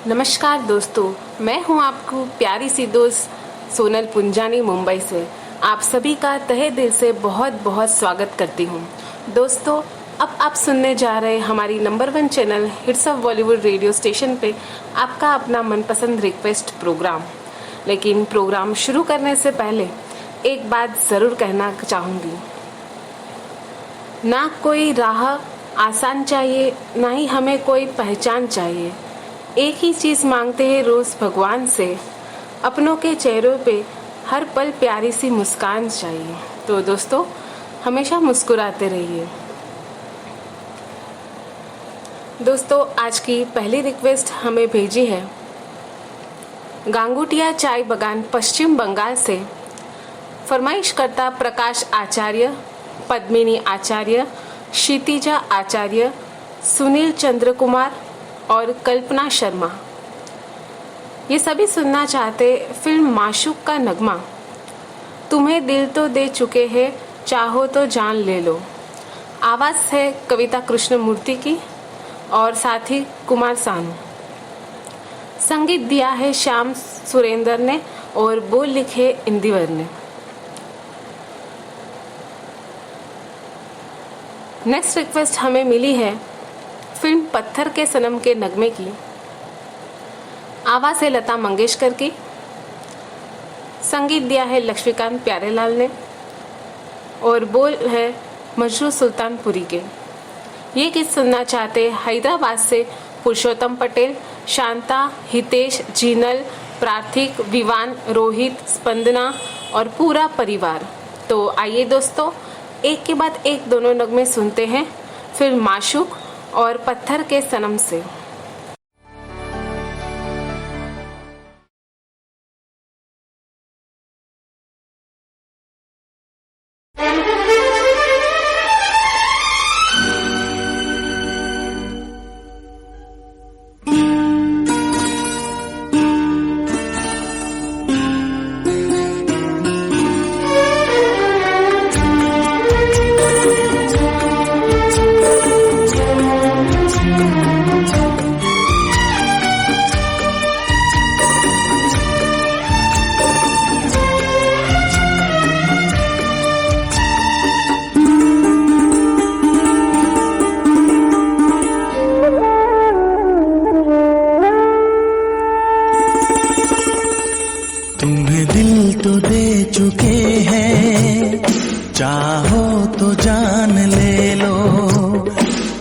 नमस्कार दोस्तों, मैं हूं आपको प्यारी सी दोस्त सोनल पुंजानी मुंबई से। आप सभी का तहे दिल से बहुत बहुत स्वागत करती हूं। दोस्तों, अब आप सुनने जा रहे हमारी number 1 channel hits of Bollywood radio station पे आपका अपना मनपसंद रिक्वेस्ट प्रोग्राम। लेकिन प्रोग्राम शुरू करने से पहले एक बात ज़रूर कहना चाहूँगी। ना कोई राह आसान चाहिए, ना ही हमें कोई पहचान चाहिए। एक ही चीज़ मांगते हैं रोज़ भगवान से, अपनों के चेहरों पे हर पल प्यारी सी मुस्कान चाहिए। तो दोस्तों, हमेशा मुस्कुराते रहिए। दोस्तों, आज की पहली रिक्वेस्ट हमें भेजी है गांगुटिया चाय बगान पश्चिम बंगाल से। फरमाइश करता प्रकाश आचार्य, पद्मिनी आचार्य, क्षितिजा आचार्य, सुनील चंद्र कुमार और कल्पना शर्मा। ये सभी सुनना चाहते फिल्म माशूक का नगमा, तुम्हें दिल तो दे चुके हैं, चाहो तो जान ले लो। आवाज़ है कविता कृष्णमूर्ति की और साथ ही कुमार सानू। संगीत दिया है श्याम सुरेंद्र ने और बोल लिखे इंदिवर ने। नेक्स्ट रिक्वेस्ट हमें मिली है फिल्म पत्थर के सनम के नगमे की। आवाज़ है लता मंगेशकर की, संगीत दिया है लक्ष्मीकांत प्यारेलाल ने और बोल है मजरू सुल्तानपुरी के। ये गीत सुनना चाहते हैदराबाद से पुरुषोत्तम पटेल, शांता, हितेश, जीनल, प्रार्थिक, विवान, रोहित, स्पंदना और पूरा परिवार। तो आइए दोस्तों, एक के बाद एक दोनों नगमे सुनते हैं फिल्म माशूक और पत्थर के सनम से। तुम्हें दिल तो दे चुके हैं, चाहो तो जान ले लो।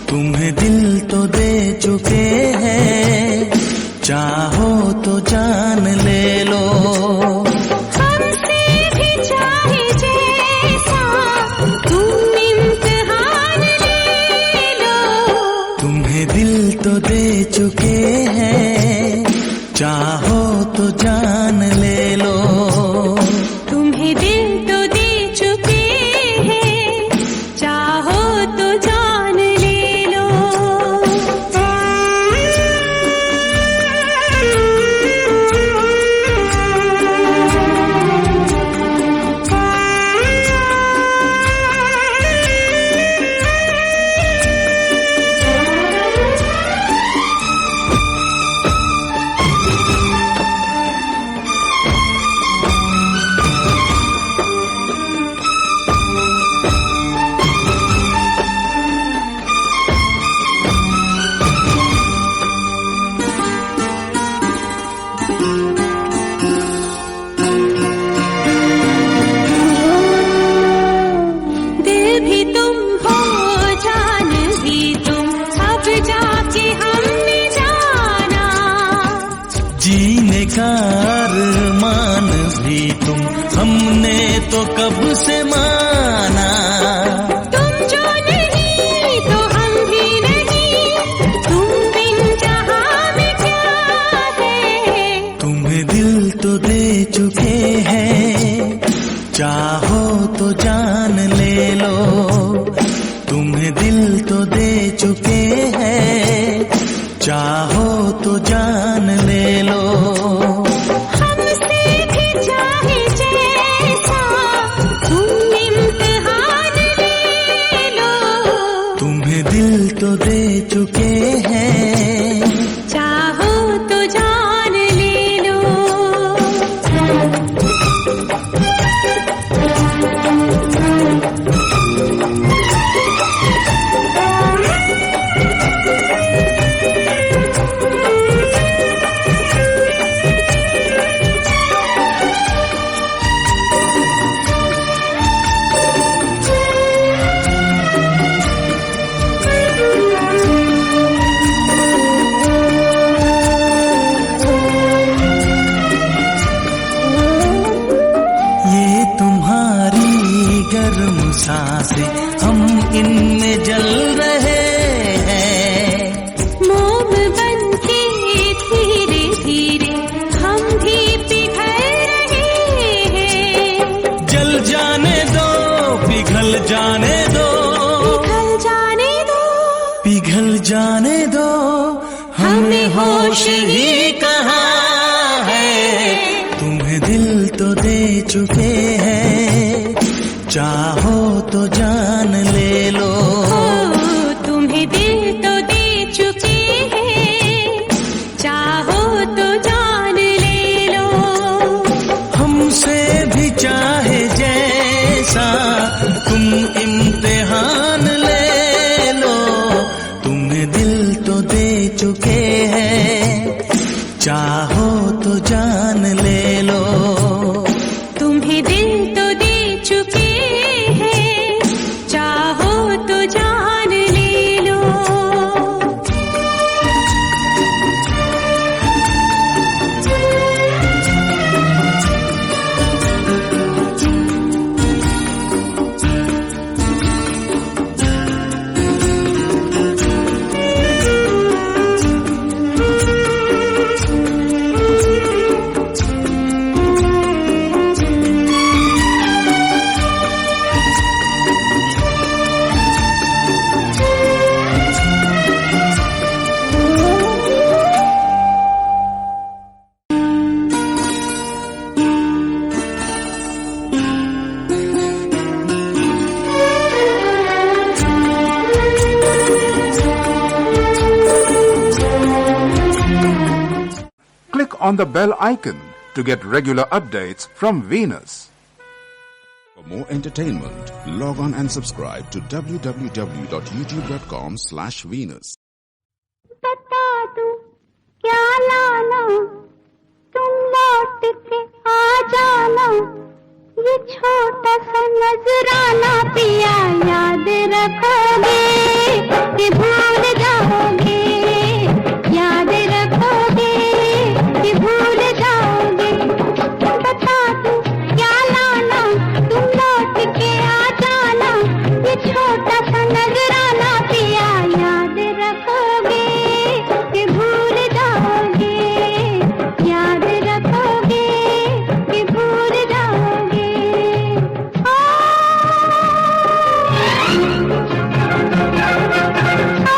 तुम्हें दिल तो दे चुके हैं, चाहो तो जान ले लो। हमसे भी चाहे जैसा तुम इम्तिहान ले लो। तुम्हें दिल तो दे चुके हैं, चाहो तो जान ले लो। तुम्हें दिल तो दे चुके हैं, चाहो तो जान ले लो। दिल भी तुम हो, जान भी तुम, अब जाके हमने जाना। जीने का अरमान भी तुम, हमने तो कब से माना। तुम जो नहीं तो हम भी नहीं, तुम बिन जहां में क्या है। तुम्हें दिल तो दे चुके हैं, चाहो तो जान ले लो। तुम्हें दिल तो दे चुके हैं, चाहो तो जान ले लो। हमसे भी चाहे जैसा तुम इम्तिहान ले लो। तुम्हें दिल तो दे चुके हैं, चाहो तो जान सांसें हम इनमें जल रहे हैं। मोम बनके धीरे धीरे हम भी पिघल रहे हैं। जल जाने दो, पिघल जाने दो, पिघल जाने दो, पिघल जाने दो, हमें होश ही कहाँ है। तुम्हें दिल तो दे चुके हैं, चाहो तो जान ले लो। तुम्हें दिल तो दे चुके हैं, चाहो तो जान ले लो। हमसे भी चाहे जैसा तुम इम्तिहान ले लो। तुम्हें दिल तो दे चुके हैं, चाहो तो जान ले लो। तुम्हें दिल तो दे चुके हैं, चाहो तो जान ले लो। Click on the bell icon to get regular updates from Venus. For more entertainment, log on and subscribe to www.youtube.com/Venus. बता दूं क्या लाना, तुम लौट के आ जाना। ये छोटा सा नजराना पिया याद रखोगे कि भूल जाओगे, याद रखोगे कि भूल जाओगे। बता दूं क्या लाना, तुम लौट के आ जाना। ये छोटा सा नजराना पिया याद रखोगे कि भूल जाओगे, याद रखोगे कि भूल जाओगे। आ, आ,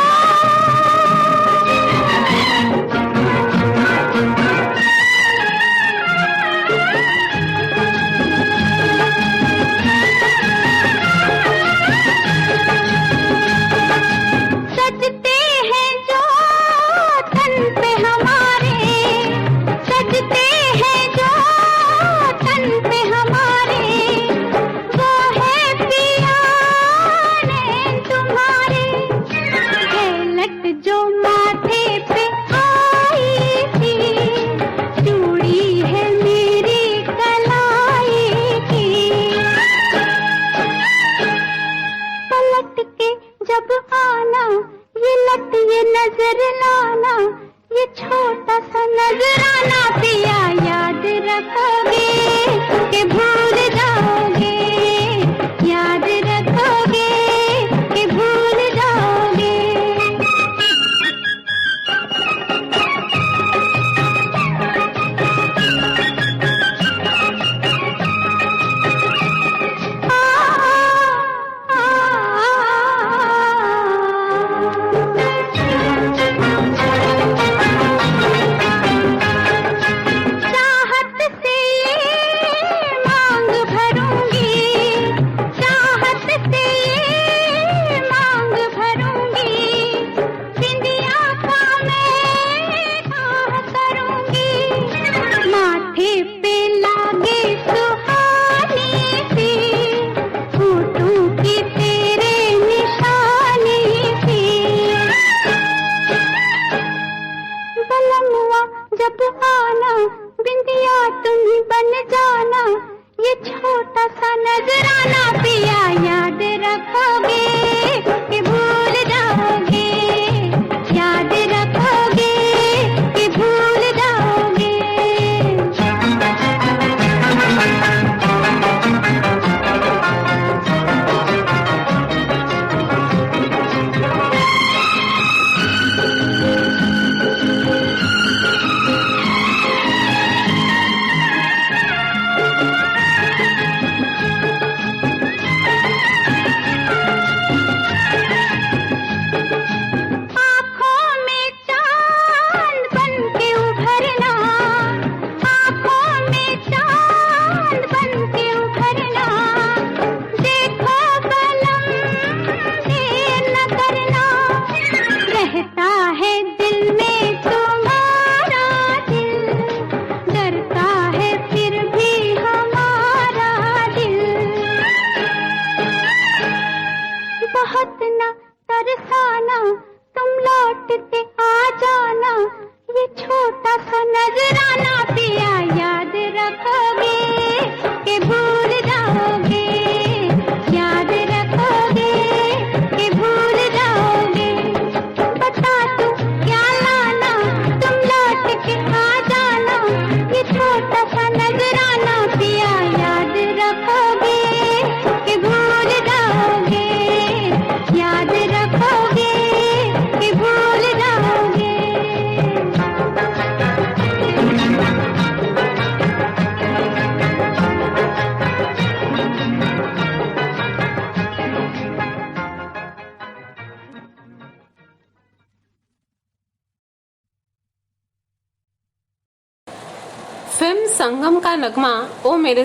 संगम का नगमा ओ मेरे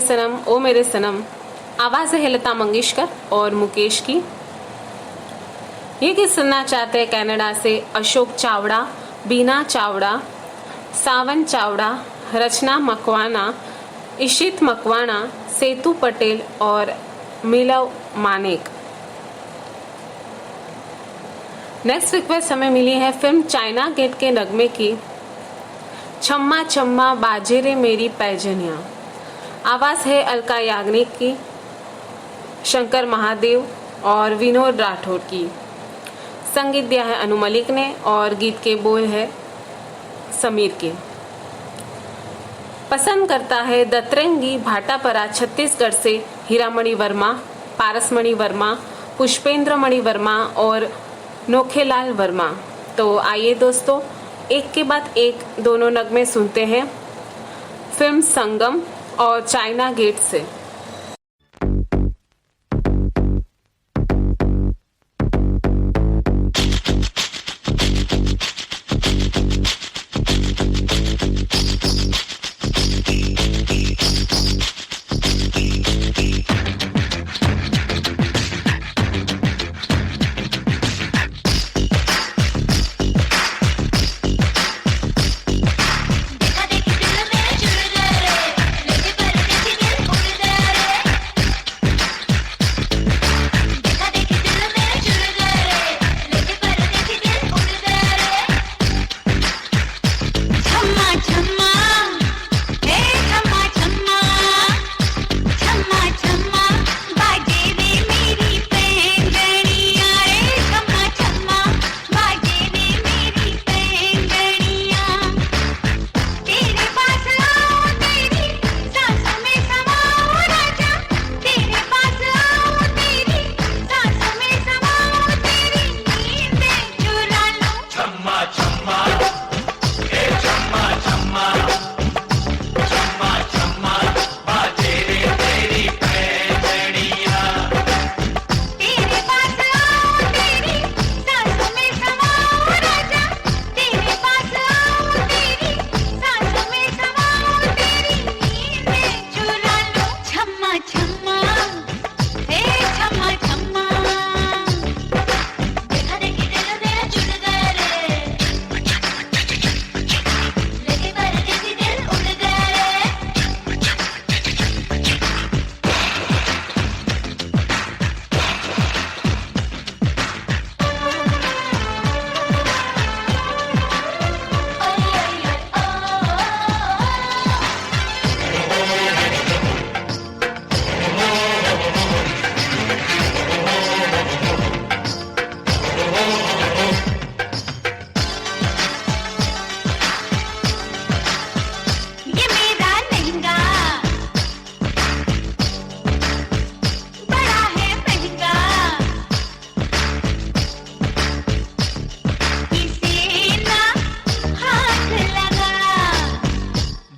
सनम आवाज है लता मंगेशकर और मुकेश की। ये गीत सुनना चाहते हैं कनाडा से अशोक चावड़ा, बीना चावड़ा, सावन चावड़ा, रचना मकवाना, इशित मकवाना, सेतु पटेल और मिलव मानेक। नेक्स्ट रिक्वेस्ट हमें मिली है फिल्म चाइना गेट के नगमे की, छम्मा छम्मा बाजे रे मेरी पैजनिया। आवाज है अलका याग्निक की, शंकर महादेव और विनोद राठौर की। संगीत दिया है अनु मलिक ने और गीत के बोल है समीर के। पसंद करता है दतरंगी भाटापरा छत्तीसगढ़ से हीरामणि वर्मा, पारसमणि वर्मा, पुष्पेंद्रमणि वर्मा और नोखेलाल वर्मा। तो आइए दोस्तों, एक के बाद एक दोनों नगमे सुनते हैं फिल्म संगम और चाइना गेट से।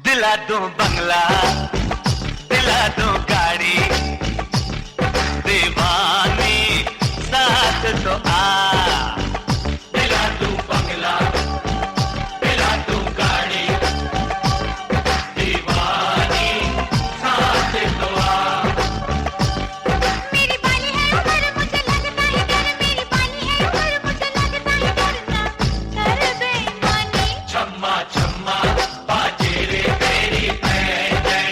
दिला दूं बंगला, दिला दूं गाड़ी, दीवानी साथ तो आ। दिला दूं बंगला, दिला दूं गाड़ी, दीवानी साथ तो आ। मेरी बाली है उम्र मुझे लगता है डर, मेरी बाली है उम्र मुझे लगता है डरना कर बेईमानी। छम्मा छम्मा बाजे रे तेरी पैजनिया।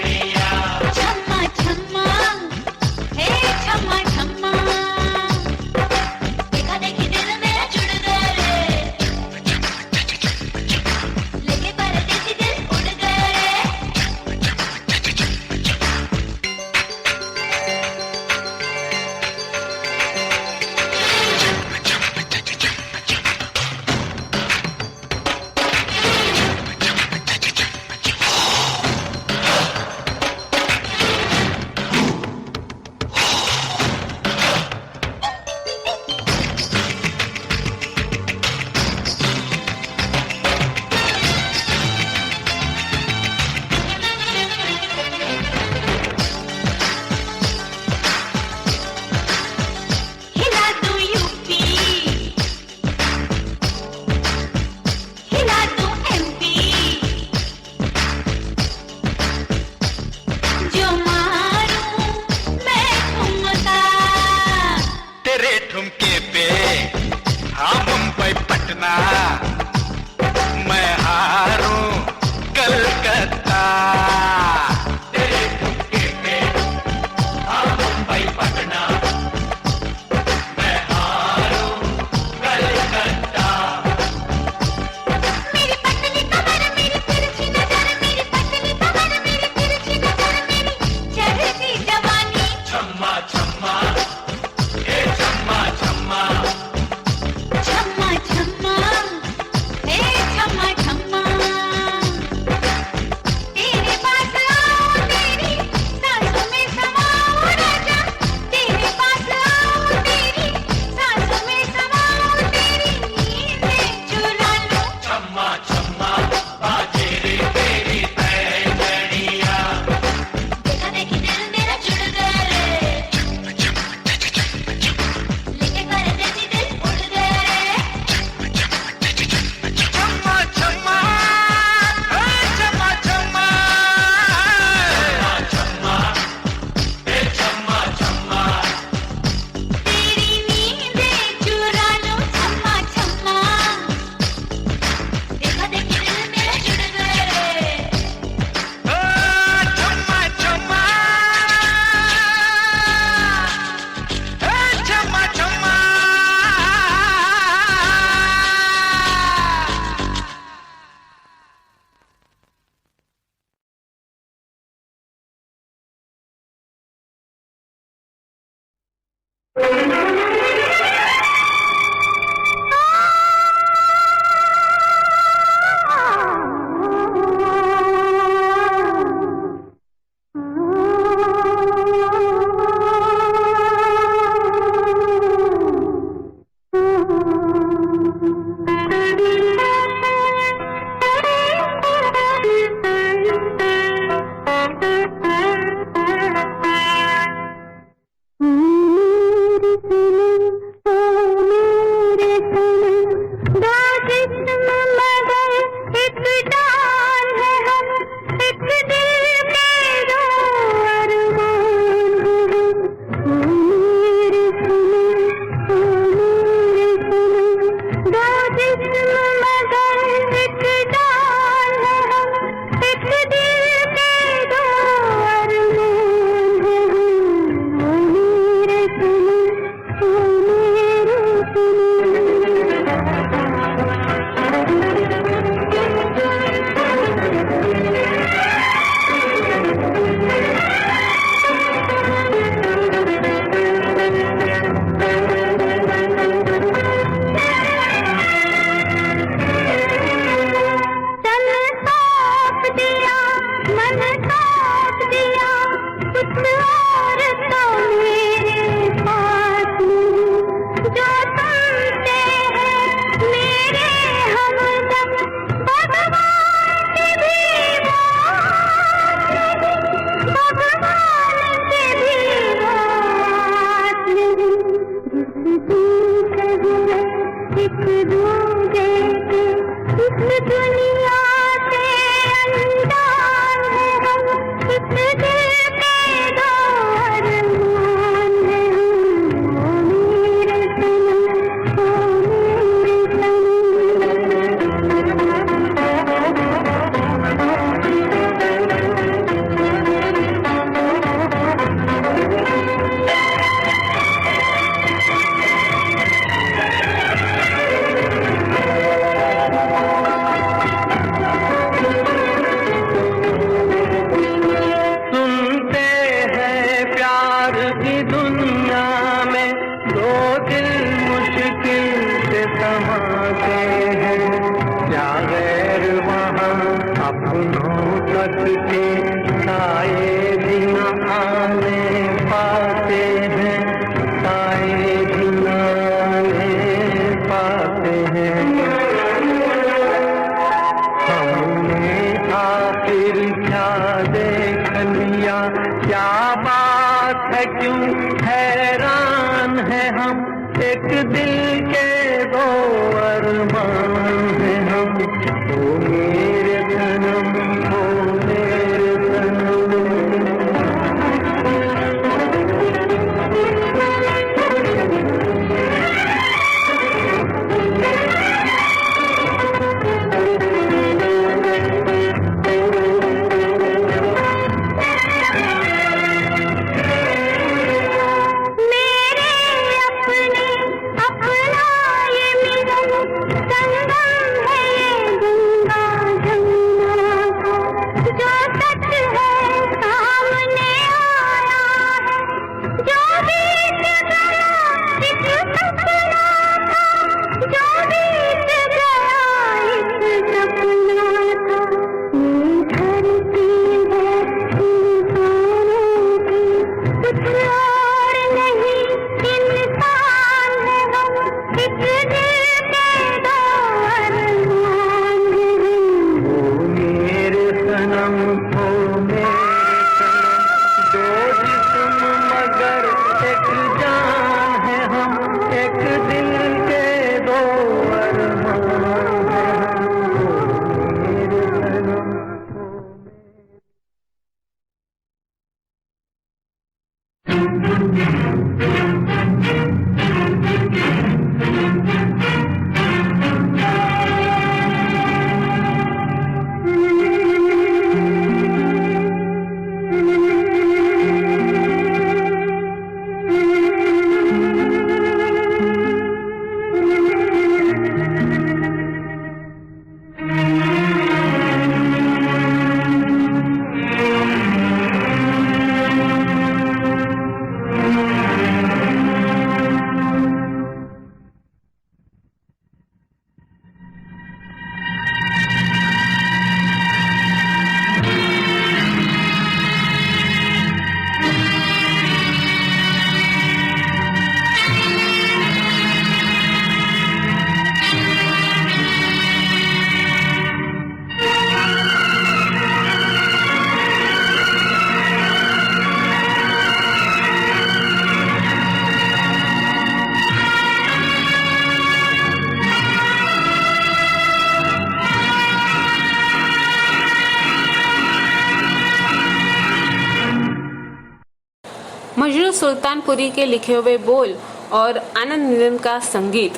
मजरू सुल्तानपुरी के लिखे हुए बोल और आनंद नीलन का संगीत।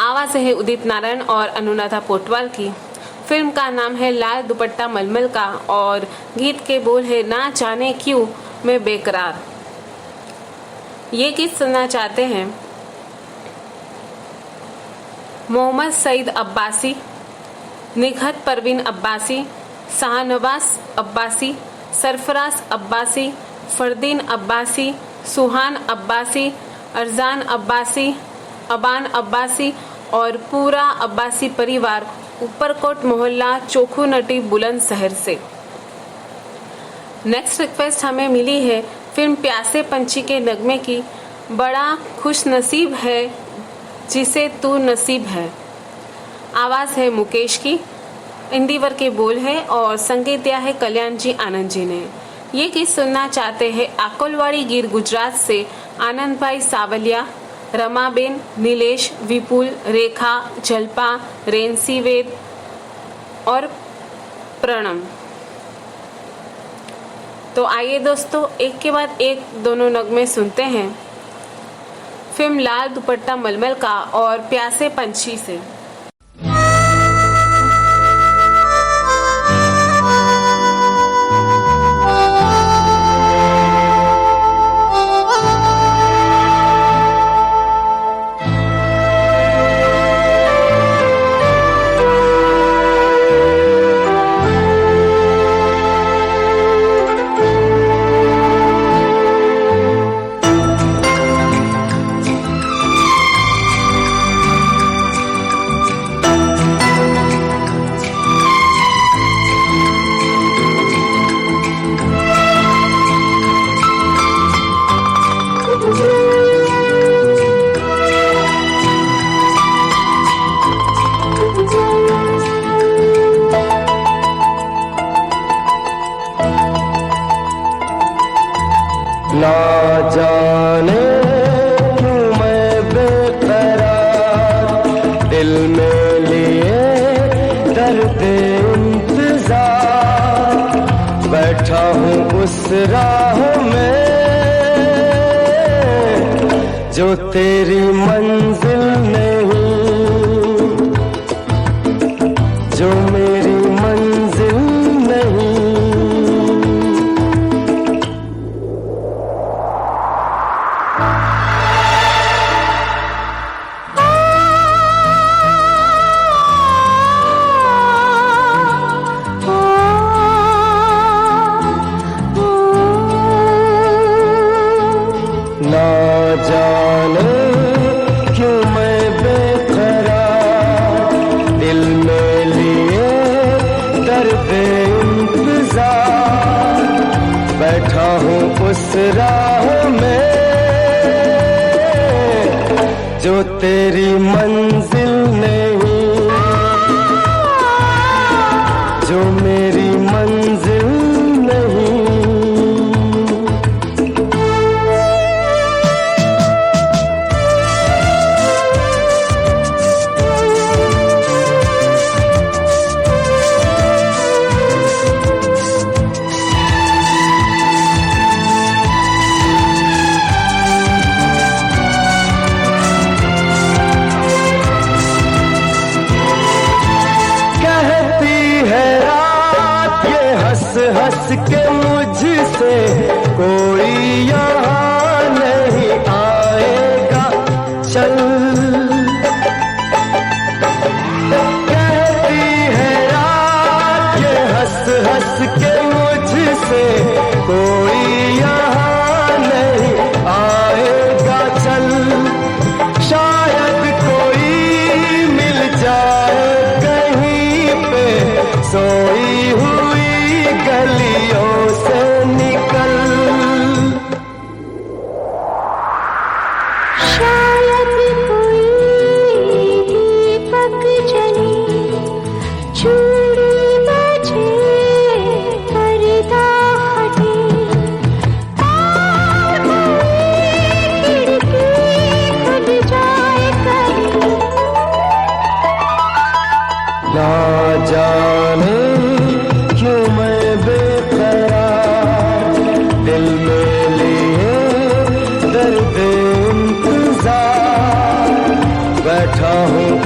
आवाज़ है उदित नारायण और अनुराधा पोटवाल की। फिल्म का नाम है लाल दुपट्टा मलमल का और गीत के बोल है ना जाने क्यों मैं बेकरार। ये गीत सुनना चाहते हैं मोहम्मद सईद अब्बासी, निघत परवीन अब्बासी, शाहनवाज अब्बासी, सरफराज अब्बासी, फरदीन अब्बासी, सुहान अब्बासी, अरजान अब्बासी, अबान अब्बासी और पूरा अब्बासी परिवार, ऊपरकोट मोहल्ला, चोखू नटी, बुलंदशहर से। नेक्स्ट रिक्वेस्ट हमें मिली है फिल्म प्यासे पंछी के नगमे की। बड़ा खुश नसीब है जिसे तू नसीब है। आवाज़ है मुकेश की, इंदिवर के बोल है और संगीत दिया है कल्याण जी आनंद जी ने। ये गीत सुनना चाहते हैं आकोलवाड़ी गिर गुजरात से आनंद भाई सावलिया, रमाबेन, नीलेश, विपुल, रेखा, जल्पा, रेंसी वेद और प्रणम। तो आइए दोस्तों एक के बाद एक दोनों नगमे सुनते हैं फिल्म लाल दुपट्टा मलमल का और प्यासे पंछी से। ना जाने क्यों मैं बेकरार दिल में लिए दर्द इंतजार बैठा हूँ उस राह में जो तेरी मंजिल नहीं, जो मेरी मंजिल नहीं। ना जाने क्यों मैं बेकरार दिल में लिए दर्द इंतजार बैठा हूँ उस राह में जो तेरी मंजिल नहीं, जो मेरी मंजिल नहीं।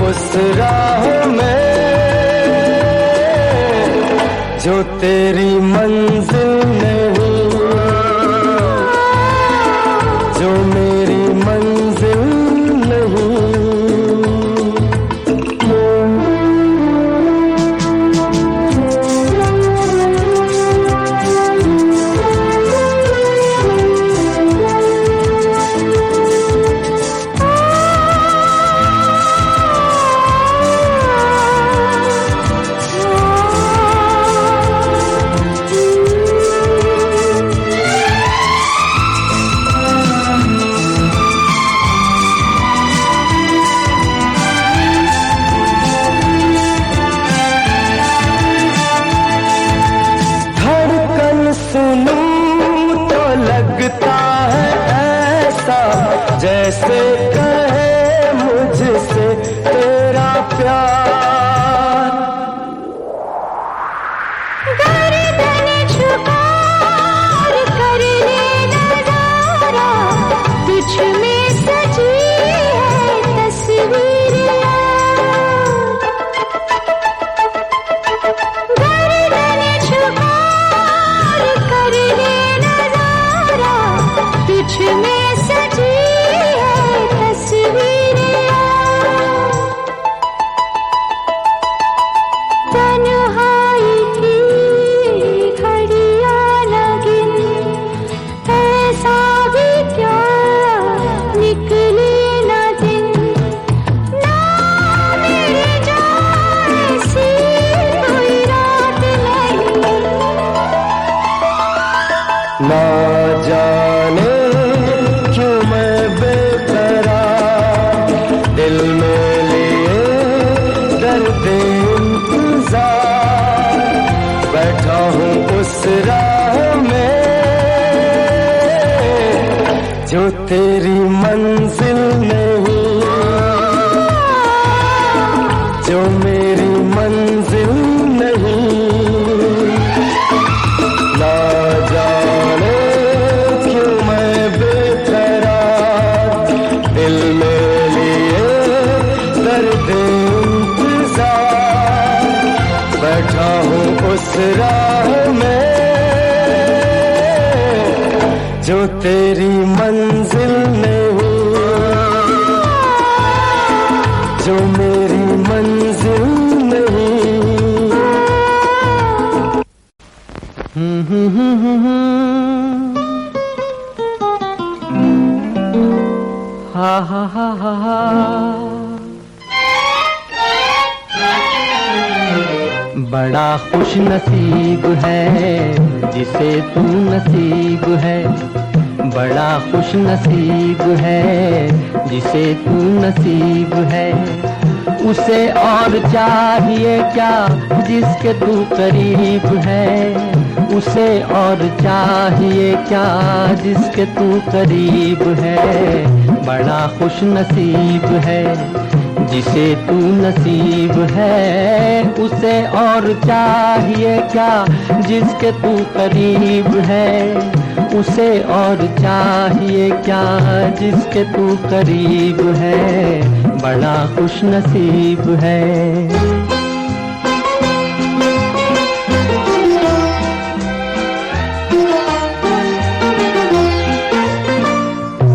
उस राह में जो तेरी मंजिल नहीं, जो मेरी मंजिल नहीं। सुनूं तो लगता है ऐसा जैसे कहे मुझसे तेरा प्यार। गर्दन झुकाकर कर ले नजारा, तुझ में सजी है तस्वीर यार। गर्दन झुकाकर कर ले नजारा, तुझ में सजी है तस्वीर यार। तन्हाई की घड़ियां लगिन, ऐसा भी क्या निकले न दिन, ना मेरी जान ऐसी कोई रात नहीं। ना जाने क्यों मैं बेकरार दिल में लिए दर्द इंतजार, बैठा हूँ उस राह में जो तेरी मंजिल नहीं, जो मेरी मंजिल नहीं। ना जाने क्यों मैं बेकरार दिल में लिए दर्द इंतजार, बैठा हूँ उस राह में जो तेरी मंजिल नहीं, जो मेरी मंजिल नहीं। हा हा हा हा हा। बड़ा खुश नसीब है जिसे तू नसीब है, बड़ा खुश नसीब है जिसे तू नसीब है। उसे और चाहिए क्या जिसके तू करीब है, उसे और चाहिए क्या जिसके तू करीब है। बड़ा खुश नसीब है जिसे तू नसीब है, उसे और चाहिए क्या जिसके तू करीब है, उसे और चाहिए क्या जिसके तू करीब है। बड़ा खुश नसीब है।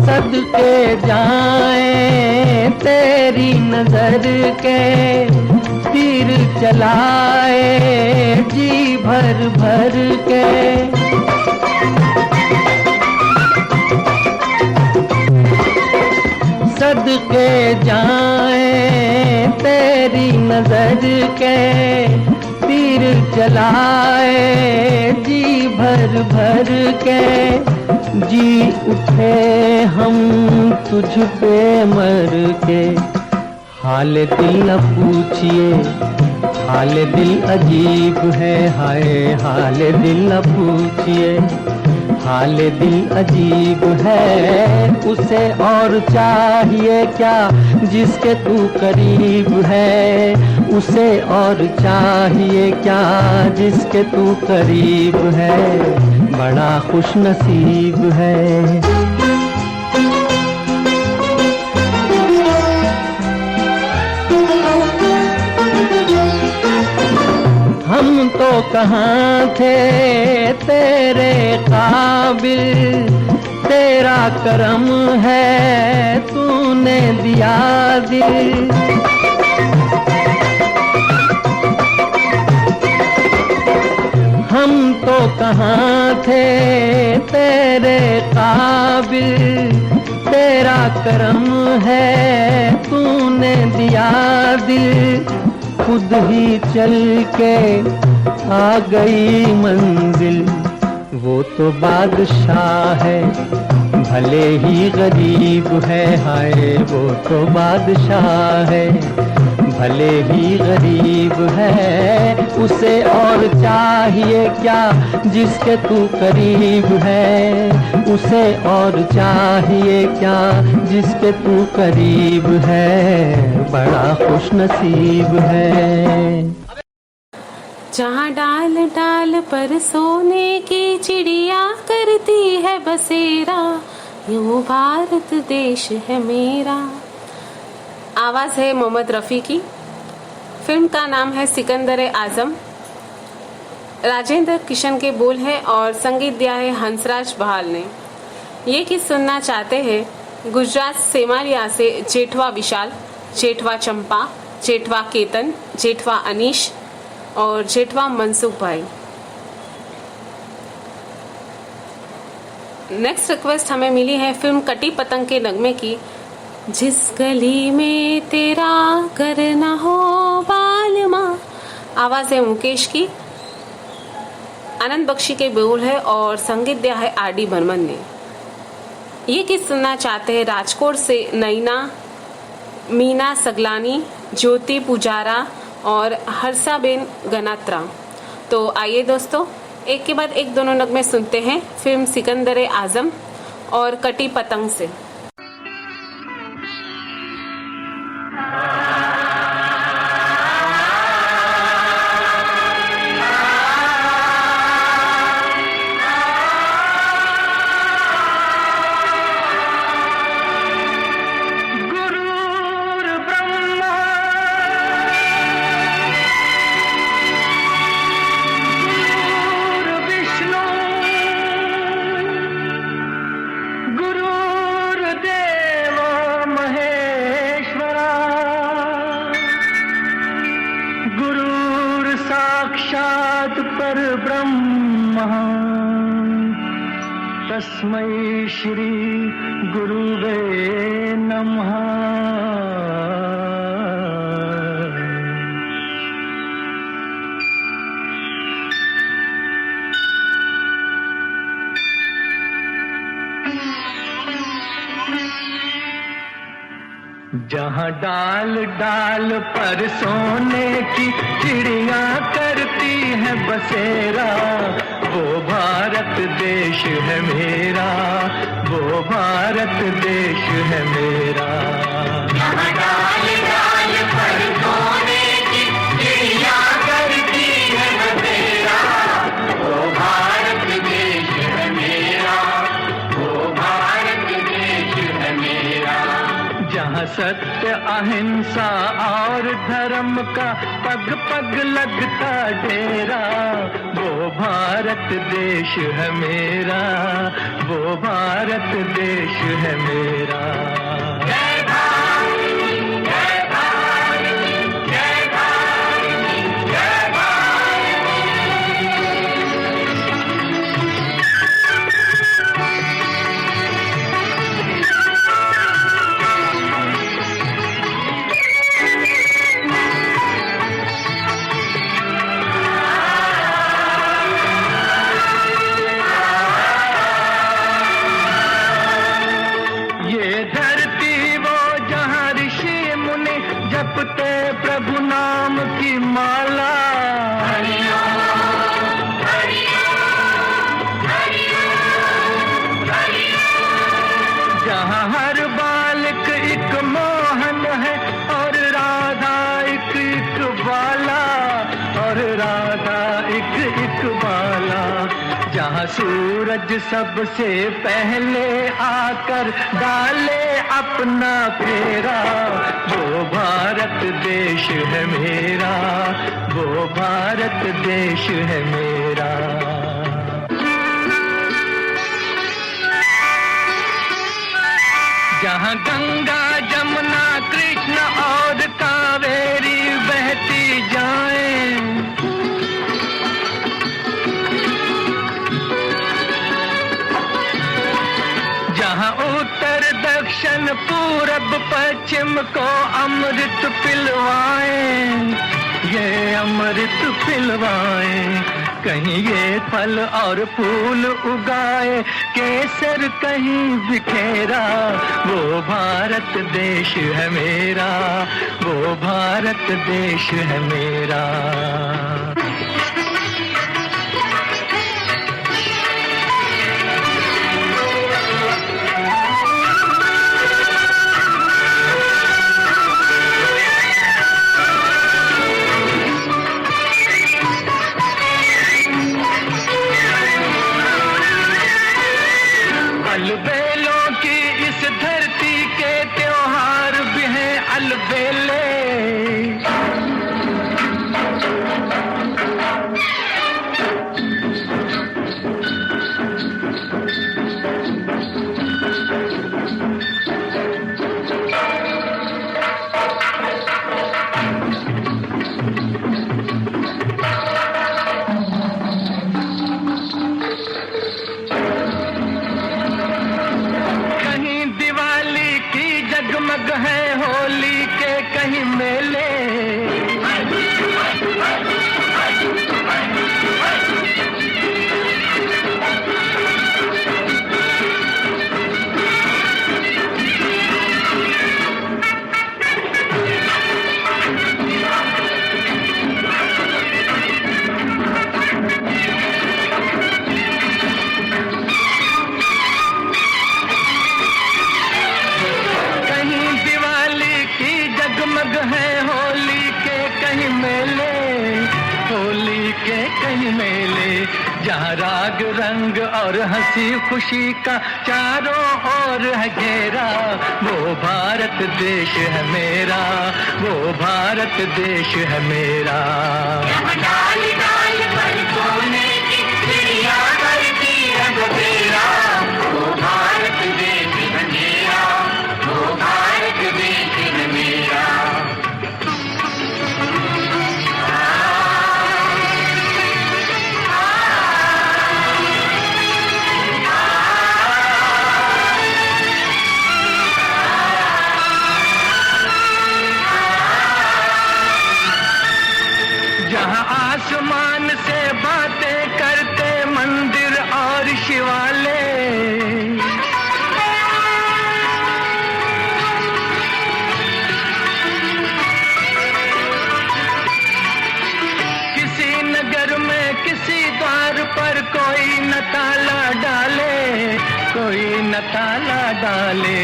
सदके जाए तेरी नजर के, तीर चलाए जी भर भर के। सदके जाए तेरी नजर के, तीर चलाए जी भर भर के। जी उठे हम तुझ पे मर के, हाल दिल न पूछिए, हाल दिल अजीब है। हाय हाल दिल न पूछिए, हाल दिल अजीब है। उसे और चाहिए क्या जिसके तू करीब है, उसे और चाहिए क्या जिसके तू करीब है। बड़ा खुश नसीब है। हम तो कहाँ थे तेरे काबिल, तेरा करम है तूने दिया दिल। हम तो कहाँ थे तेरे काबिल, तेरा करम है तूने दिया दिल। खुद ही चल के आ गई मंजिल, वो तो बादशाह है भले ही गरीब है। हाय वो तो बादशाह है भले ही गरीब है। उसे और चाहिए क्या जिसके तू करीब है, उसे और चाहिए क्या जिसके तू करीब है। बड़ा खुश नसीब है। जहाँ डाल डाल पर सोने की चिड़िया करती है बसेरा, यूं भारत देश है मेरा। आवाज़ है मोहम्मद रफ़ी की। फिल्म का नाम है सिकंदर आज़म। राजेंद्र किशन के बोल है और संगीत दिया है हंसराज बहाल ने। ये गीत सुनना चाहते हैं गुजरात सेमालिया से जेठवा विशाल, जेठवा चंपा, जेठवा केतन, जेठवा अनीश और जेठवा मनसुख भाई। नेक्स्ट रिक्वेस्ट हमें मिली है फिल्म कटी पतंग के नगमे की। जिस गली में तेरा घर न हो बालमा। आवाज है मुकेश की, आनंद बख्शी के बोल है और संगीत दिया है आर.डी. बर्मन ने। ये गीत सुनना चाहते हैं राजकोट से नैना, मीना सगलानी, ज्योति पुजारा और हर्षाबेन गनात्रा। तो आइए दोस्तों, एक के बाद एक दोनों नगमे सुनते हैं फिल्म सिकंदर आज़म और कटी पतंग से। साक्षात् परब्रह्म तस्मै श्री गुरुवे नमः। जहाँ डाल डाल पर सोने की चिड़िया करती है बसेरा, वो भारत देश है मेरा, वो भारत देश है मेरा। जहाँ डाल डाल पर सोने की चिड़िया करती है बसेरा, वो भारत देश है मेरा, वो भारत देश है मेरा। जहाँ सत्य अहिंसा और धर्म का पग पग लगता डेरा, वो भारत देश है मेरा, वो भारत देश है मेरा। जय भारत, जय भारत, जय भारत, जय भारत। ये धर सूरज सबसे पहले आकर डाले अपना फेरा, वो भारत देश है मेरा, वो भारत देश है मेरा। जहाँ गंगा जमुना कृष्ण और कावेरी बहती जाएं, जहाँ उत्तर दक्षिण पूरब पश्चिम को अमृत पिलवाएं, ये अमृत पिलवाएं। कहीं ये फल और फूल उगाए, केसर कहीं बिखेरा, वो भारत देश है मेरा, वो भारत देश है मेरा। अलबेलों की इस धरती के त्योहार भी हैं अलबेले, जगमग है होली के कहीं मेले, है होली के कहीं मेले, होली के कहीं मेले। जहाँ राग रंग और हंसी खुशी का चारों ओर है घेरा, वो भारत देश है मेरा, वो भारत देश है मेरा। डाल डाल पर सोने की चिड़िया करती रंग तेरा, वो भारत देश है मेरा, वो भारत देश है मेरा। जहाँ आसमान से बातें करते मंदिर और शिवालय, किसी नगर में किसी द्वार पर कोई न ताला डाले, कोई न ताला डाले।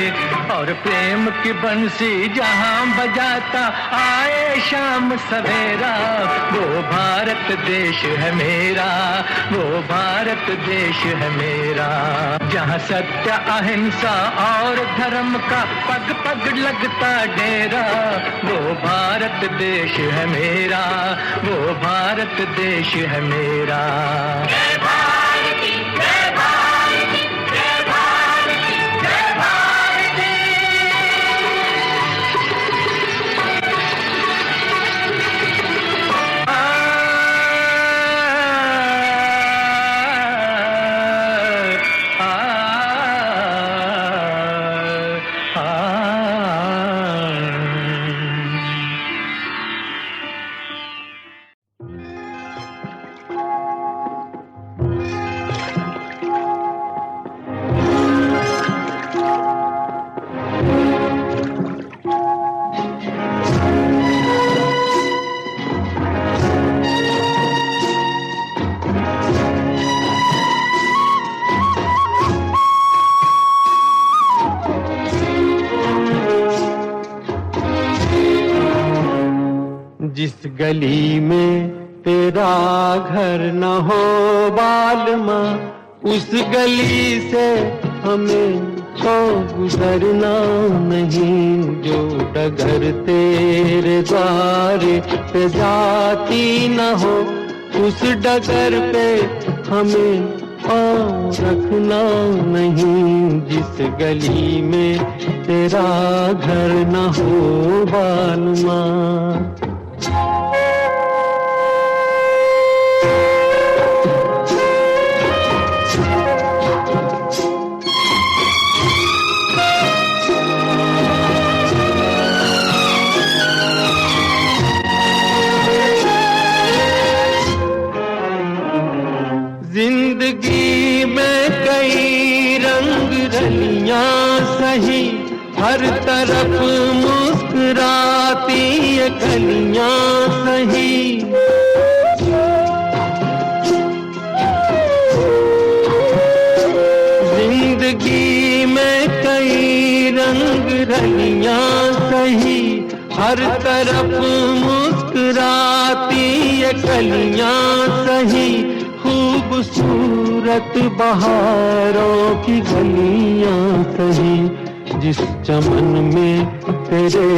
और प्रेम की बंसी जहाँ बजाता आए शाम सवेरा, वो भारत देश है मेरा, वो भारत देश है मेरा। जहाँ सत्य अहिंसा और धर्म का पग पग लगता डेरा, वो भारत देश है मेरा, वो भारत देश है मेरा। जय भारती, जय भारती, जय भारती, जय भारती। जिस गली में तेरा घर न हो बालमा, उस गली से हमें तो गुजरना नहीं, जो डगर तेरे द्वारे पे जाती न हो, उस डगर पे हमें पाँव रखना नहीं, जिस गली में तेरा घर न हो बालमा। जिंदगी में कई रंग रलियां सही, हर तरफ मुस्कुराती ये कलियां सही। जिंदगी में कई रंग रलियां सही, हर तरफ मुस्कुराती ये कलियां सही। खूबसूरत बहारों की गलियां सही, जिस चमन में तेरे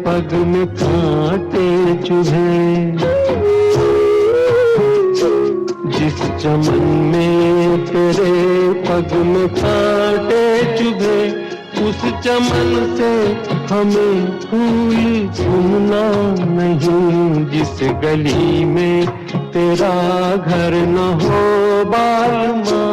पग में कांटे चुभे, जिस चमन में तेरे पग में कांटे चुभे, उस चमन से हमें फूल चुनना नहीं, जिस गली में तेरा घर न हो बालमा।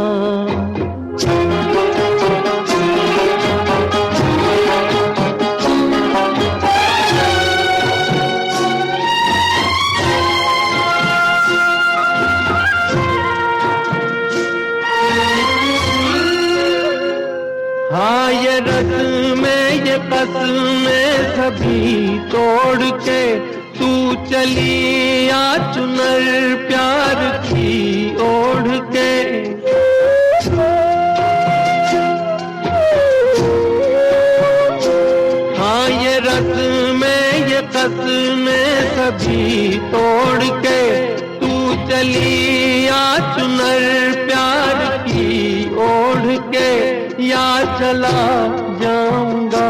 हाँ ये रस्म में ये कसमें सभी तोड़ के तू चली आ चुनर प्यार की ओढ़ के। हाँ ये रस्में ये कसमें सभी तोड़ के तू चली आ चुनर प्यार की ओढ़ के। या चला जाऊंगा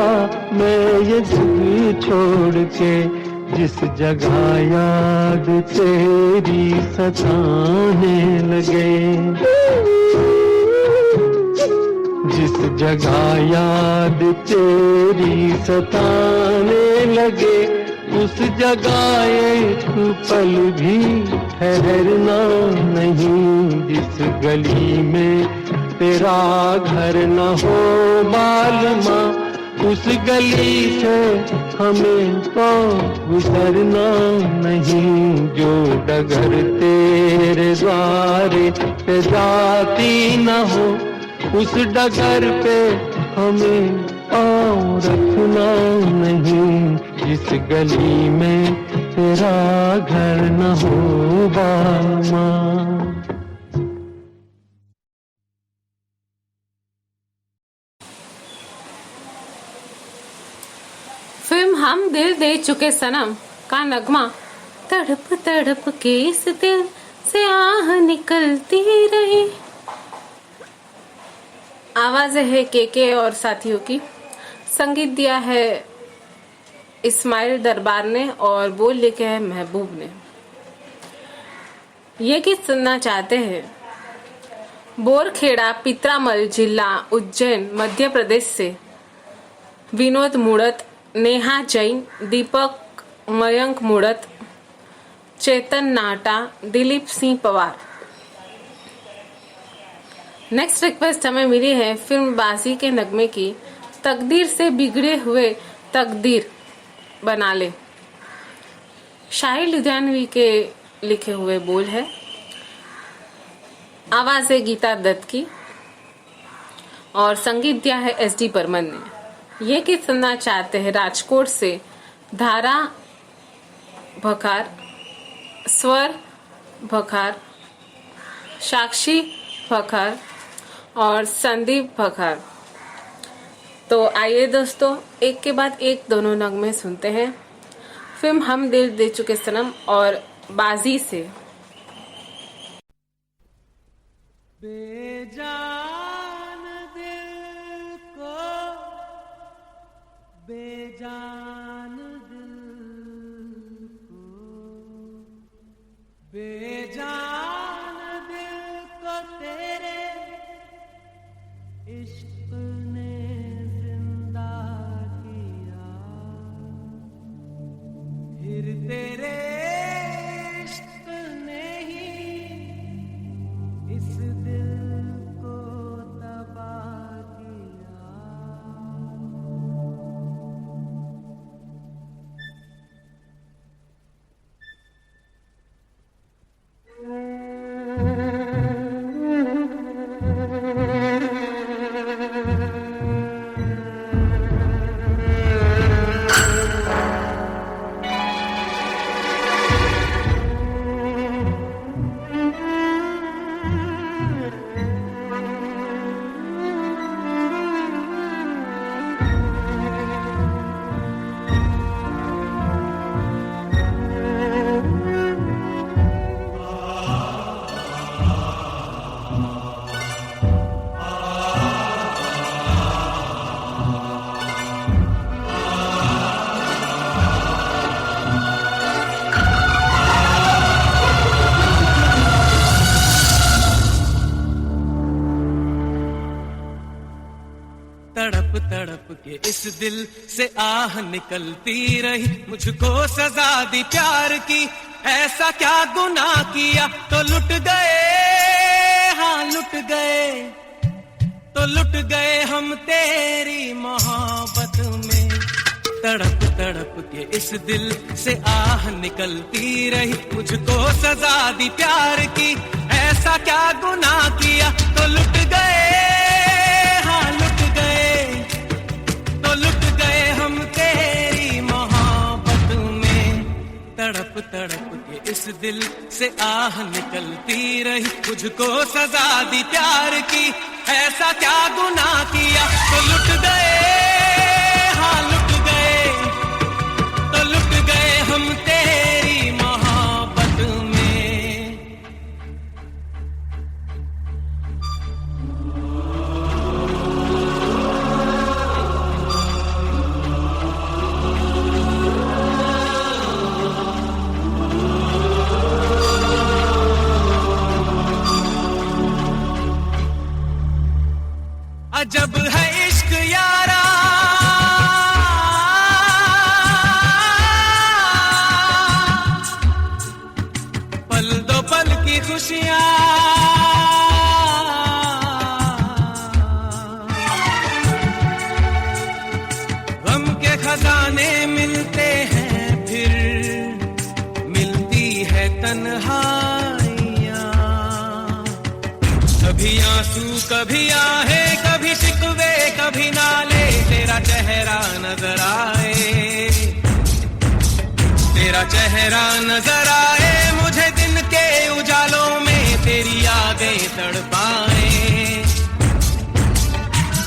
मैं ये जग छोड़ के, जिस जगह याद तेरी सताने लगे, जिस जगह याद तेरी सताने लगे, उस जगह एक पल भी ठहरना नहीं, जिस गली में तेरा घर न हो बालमा, उस गली से हमें तो गुजरना नहीं, जो डगर तेरे द्वारे पे जाती न हो, उस डगर पे हमें पाँव रखना नहीं, जिस गली में तेरा घर न हो बालमा। फिल्म हम दिल दे चुके सनम का नगमा, तड़प तड़प के इस दिल से आह निकलती रही। आवाज है के और साथियों की, संगीत दिया है इस्माइल दरबार ने और बोल लिखे हैं महबूब ने। ये गीत सुनना चाहते हैं बोरखेड़ा पित्रामल जिला उज्जैन मध्य प्रदेश से विनोद मुड़त, नेहा जैन, दीपक मयंक मुड़त, चेतन नाटा, दिलीप सिंह पवार। नेक्स्ट रिक्वेस्ट हमें मिली है फिल्म बाजी के नगमे की, तकदीर से बिगड़े हुए तकदीर बना ले। शाहिर लुधियानवी के लिखे हुए बोल है, आवाज है गीता दत्त की और संगीत दिया है SD बर्मन ने। ये गीत सुनना चाहते हैं राजकोट से धारा भखार, स्वर भखार, साक्षी भखार और संदीप भखार। तो आइए दोस्तों, एक के बाद एक दोनों नगमे सुनते हैं फिल्म हम दिल दे चुके सनम और बाजी से। बेजा तड़प तड़प के इस दिल से आह निकलती रही, मुझको सजा दी प्यार की, ऐसा क्या गुनाह किया तो लुट गए, हाँ लुट गए, तो लुट गए हम तेरी मोहब्बत में। तड़प तड़प के इस दिल से आह निकलती रही, मुझको सजा दी प्यार की, ऐसा क्या गुनाह किया तो लुट गए, हाँ लुट गए, तो लुट गए हम तेरी मोहब्बत में। तड़प तड़प के इस दिल से आह निकलती रही, मुझको सजा दी प्यार की, ऐसा क्या गुनाह किया तो लुट गए, हाँ लुट गए, तो लुट गए हम तेरी मोहब्बत में। अजब है इश्क यारा, पल दो पल की खुशियां, गम के खजाने मिलते हैं, फिर मिलती है तन्हाइयां। कभी आंसू कभी आहे, कभी शिकवे कभी नाले, तेरा चेहरा नजर आए, तेरा चेहरा नजर आए, मुझे दिन के उजालों में तेरी यादें तड़पाए,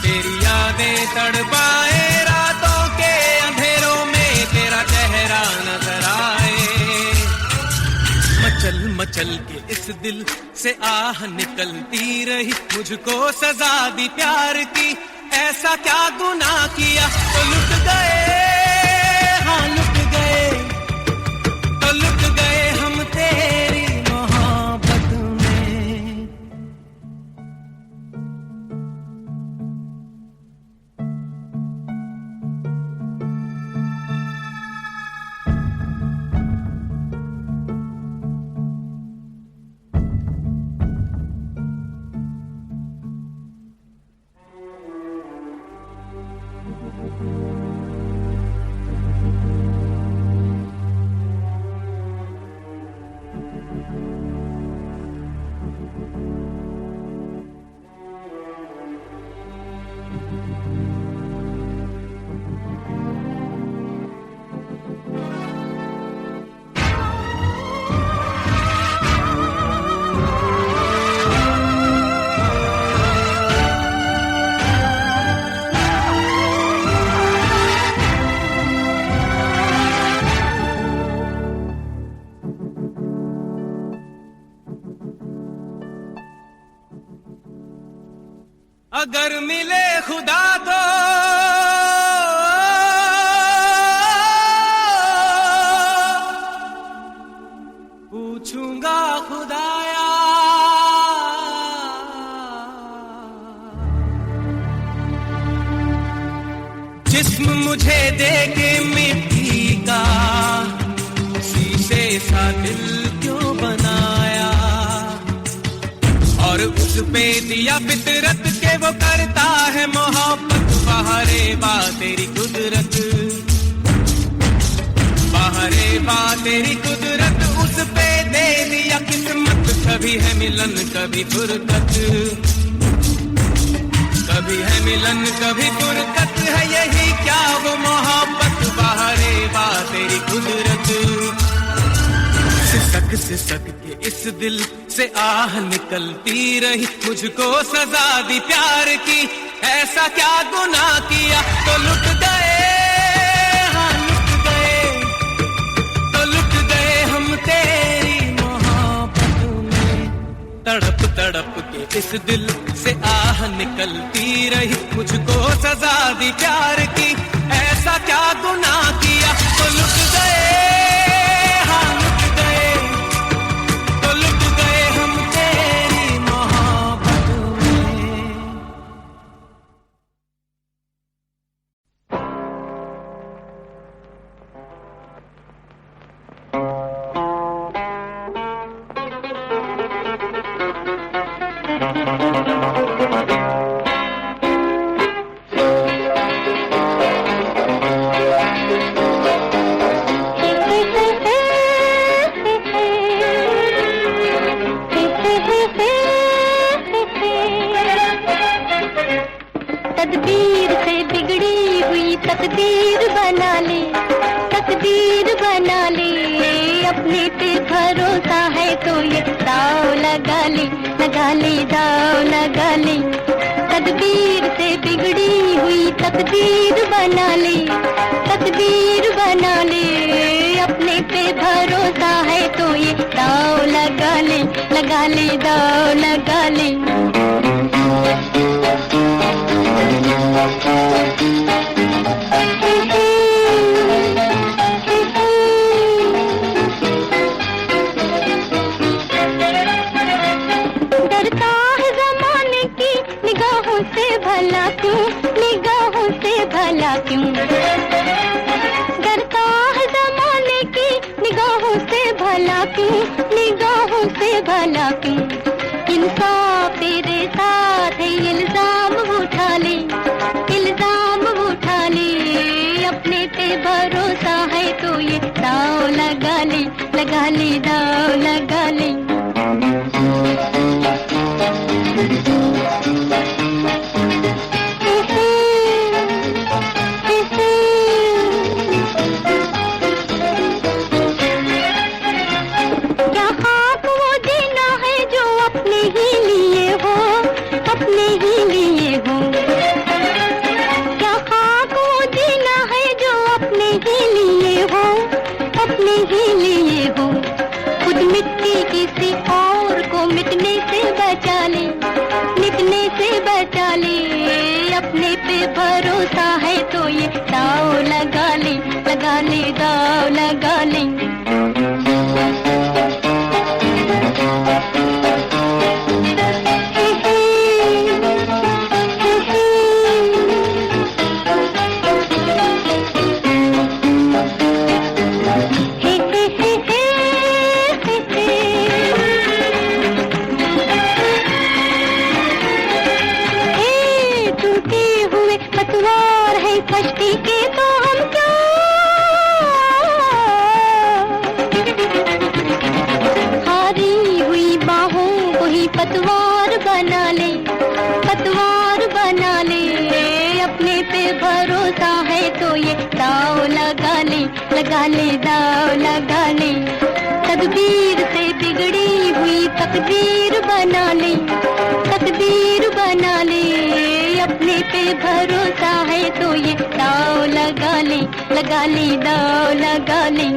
तेरी यादें तड़पाए, रातों के अंधेरों में तेरा चेहरा नजर आए। मचल मचल के इस दिल से आह निकलती रही, मुझको सजा दी प्यार की, ऐसा क्या गुनाह किया तो लुट गए, हाँ लुट गए, तो लुट गए हम तेरी मोहब्बत में। अगर मिले खुदा तो पूछूंगा खुदाया, जिस्म मुझे दे के मिट्टी का, शीशे सा दिल क्यों बनाया, और उस पे दिया फितरत के वो करता है मोहब्बत। बहारे बा तेरी कुदरत, बहारे बा तेरी कुदरत, उस पे दे दिया किस्मत। कभी है मिलन कभी फुरकत, कभी है मिलन कभी फुरकत, है यही क्या वो मोहब्बत। बहारे बा तेरी कुदरत, सिसक के इस दिल से आह निकलती रही, मुझको सजा दी प्यार की, ऐसा क्या गुनाह किया तो लुट गए, हाँ लुट गए, तो लुट गए हम तेरी मोहब्बत में। तड़प तड़प के इस दिल से आह निकलती रही, मुझको सजा दी प्यार की, ऐसा क्या गुनाह किया तो लुट गए, हाँ लुट गए, तो लुट गए हम तेरी मोहब्बत में। तकदीर से बिगड़ी हुई तकदीर बना ले, तकदीर बना ले। अपने पे भरोसा है तो ये दाव लगा ले, लगा ले दाव लगा ले। तकदीर से बिगड़ी हुई तकदीर बना ले, तकदीर बना ले। अपने पे भरोसा है तो ये दाव लगा ले, लगा ले दाव लगा ले। डरता है ज़माने की निगाहों से भला क्यों, निगाहों से भला क्यों। डरता है ज़माने की निगाहों से भला क्यों, निगाहों से भला क्यों। इंसाफ तेरे साथ है, इल्जाम उठा ले, इल्जाम उठा ले। अपने पे भरोसा है तो ये दाव लगा ले, लगा ले दाव लगा ले। क्या खाक वो जीना है जो अपने ही लिए हो, अपने ही लिए हो। क्या खाक वो जीना है जो अपने ही लिए हो, अपने ही लिए हो। खुद मिट्टी किसी और को मिटने से बचा ले, मिटने से बचा ले। अपने पे भरोसा है तो ये दाव लगा ले, लगा ले दाव लगा ले। कश्ती के तो हम क्या, हारी हुई बाहों को ही पतवार बना ले, पतवार बना ले। अपने पे भरोसा है तो ये दाव लगा ले, लगा ले दाव लगा ले। तकदीर से बिगड़ी हुई तकदीर बना ले, तकदीर बना ले। अपने पे भरोसा है तो ये दाव लगा ले, लगा ले दाव लगा ले।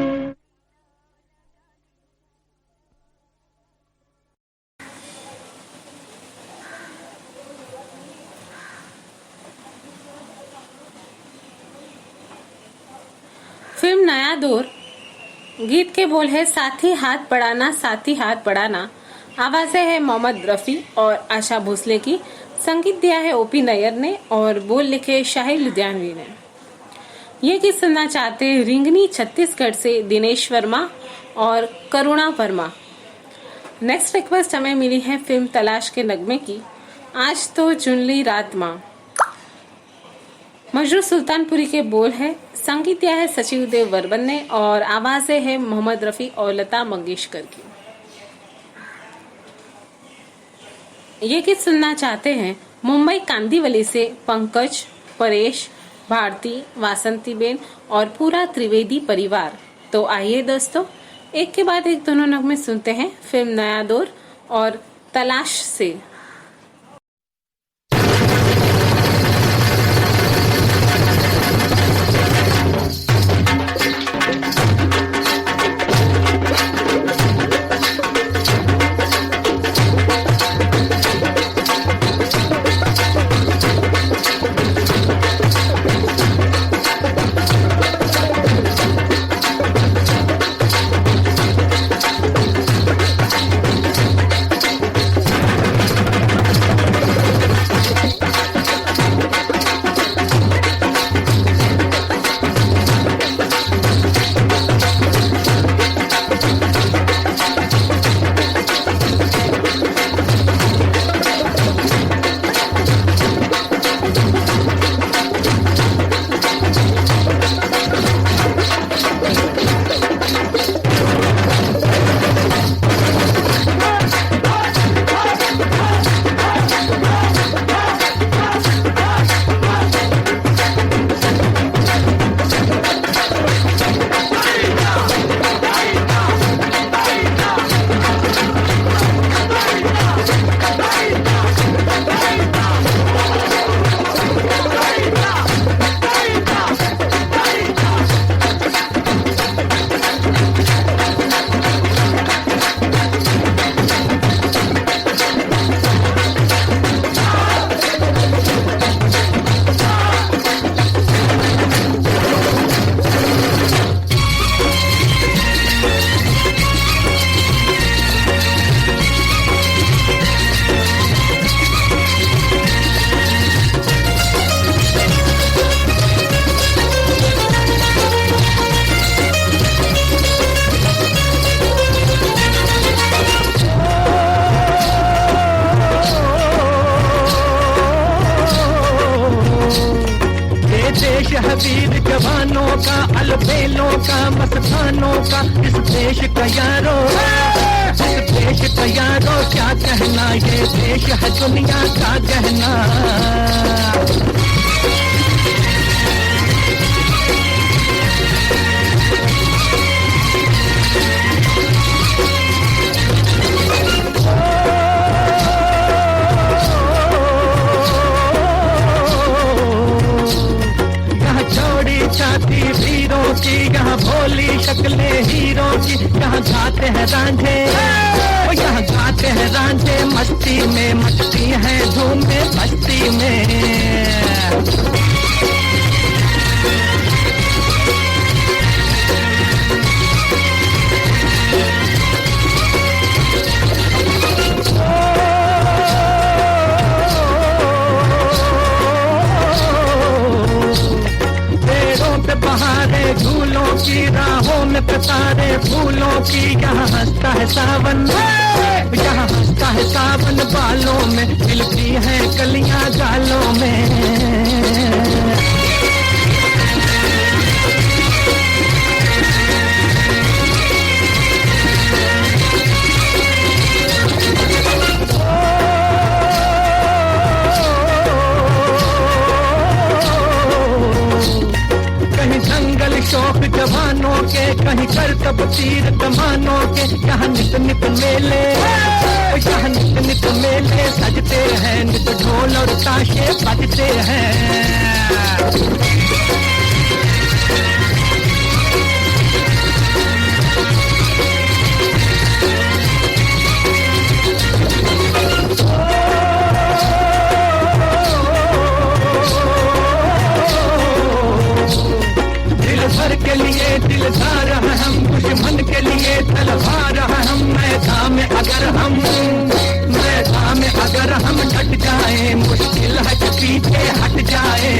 फिल्म नया दौर। गीत के बोल है साथी हाथ बढ़ाना, साथी हाथ बढ़ाना। आवाजें है मोहम्मद रफी और आशा भोसले की। संगीत दिया है ओपी नैयर ने और बोल लिखे शाहिर लुधियानवी ने। ये गीत सुनना चाहते हैं रिंगनी छत्तीसगढ़ से दिनेश वर्मा और करुणा वर्मा। नेक्स्ट रिक्वेस्ट हमें मिली है फिल्म तलाश के नगमे की। आज तो चुनली रात माँ। मजरू सुल्तानपुरी के बोल है। संगीत दिया है सचिव देव वर्मन ने और आवाजें है मोहम्मद रफी और लता मंगेशकर की। ये गीत सुनना चाहते हैं मुंबई कांदीवली से पंकज, परेश, भारती, वासंती बेन और पूरा त्रिवेदी परिवार। तो आइए दोस्तों, एक के बाद एक दोनों नगमे सुनते हैं फिल्म नया दौर और तलाश से। देश है वीर जवानों का, अलबेलों का, मस्तानों का। इस देश का यारो, इस देश का यारो क्या कहना, ये देश है दुनिया का गहना। छाती वीरों की, यहाँ भोली शक्लें हीरों की। यहाँ गाते हैं रांझे, यहाँ गाते हैं रांझे मस्ती में, मस्ती है धूम में बस्ती में। बहारे झूलों की, राहों में कतारे फूलों की। यहाँ हंसता है सावन, यहाँ हंसता है सावन बालों में, खिलती है कलियां गालों में। जंगल शौक जवानों के, कहीं करतब तीर कमानों के। यहाँ नित नित मेले, यहाँ नित नित मेले सजते हैं, नित ढोल और ताशे बजते हैं। भर के लिए दिलदार है हम, दुश्मन के लिए तलवार है हम। मैदान में अगर हम डट जाए, मुश्किल है कि पीछे हट जाए।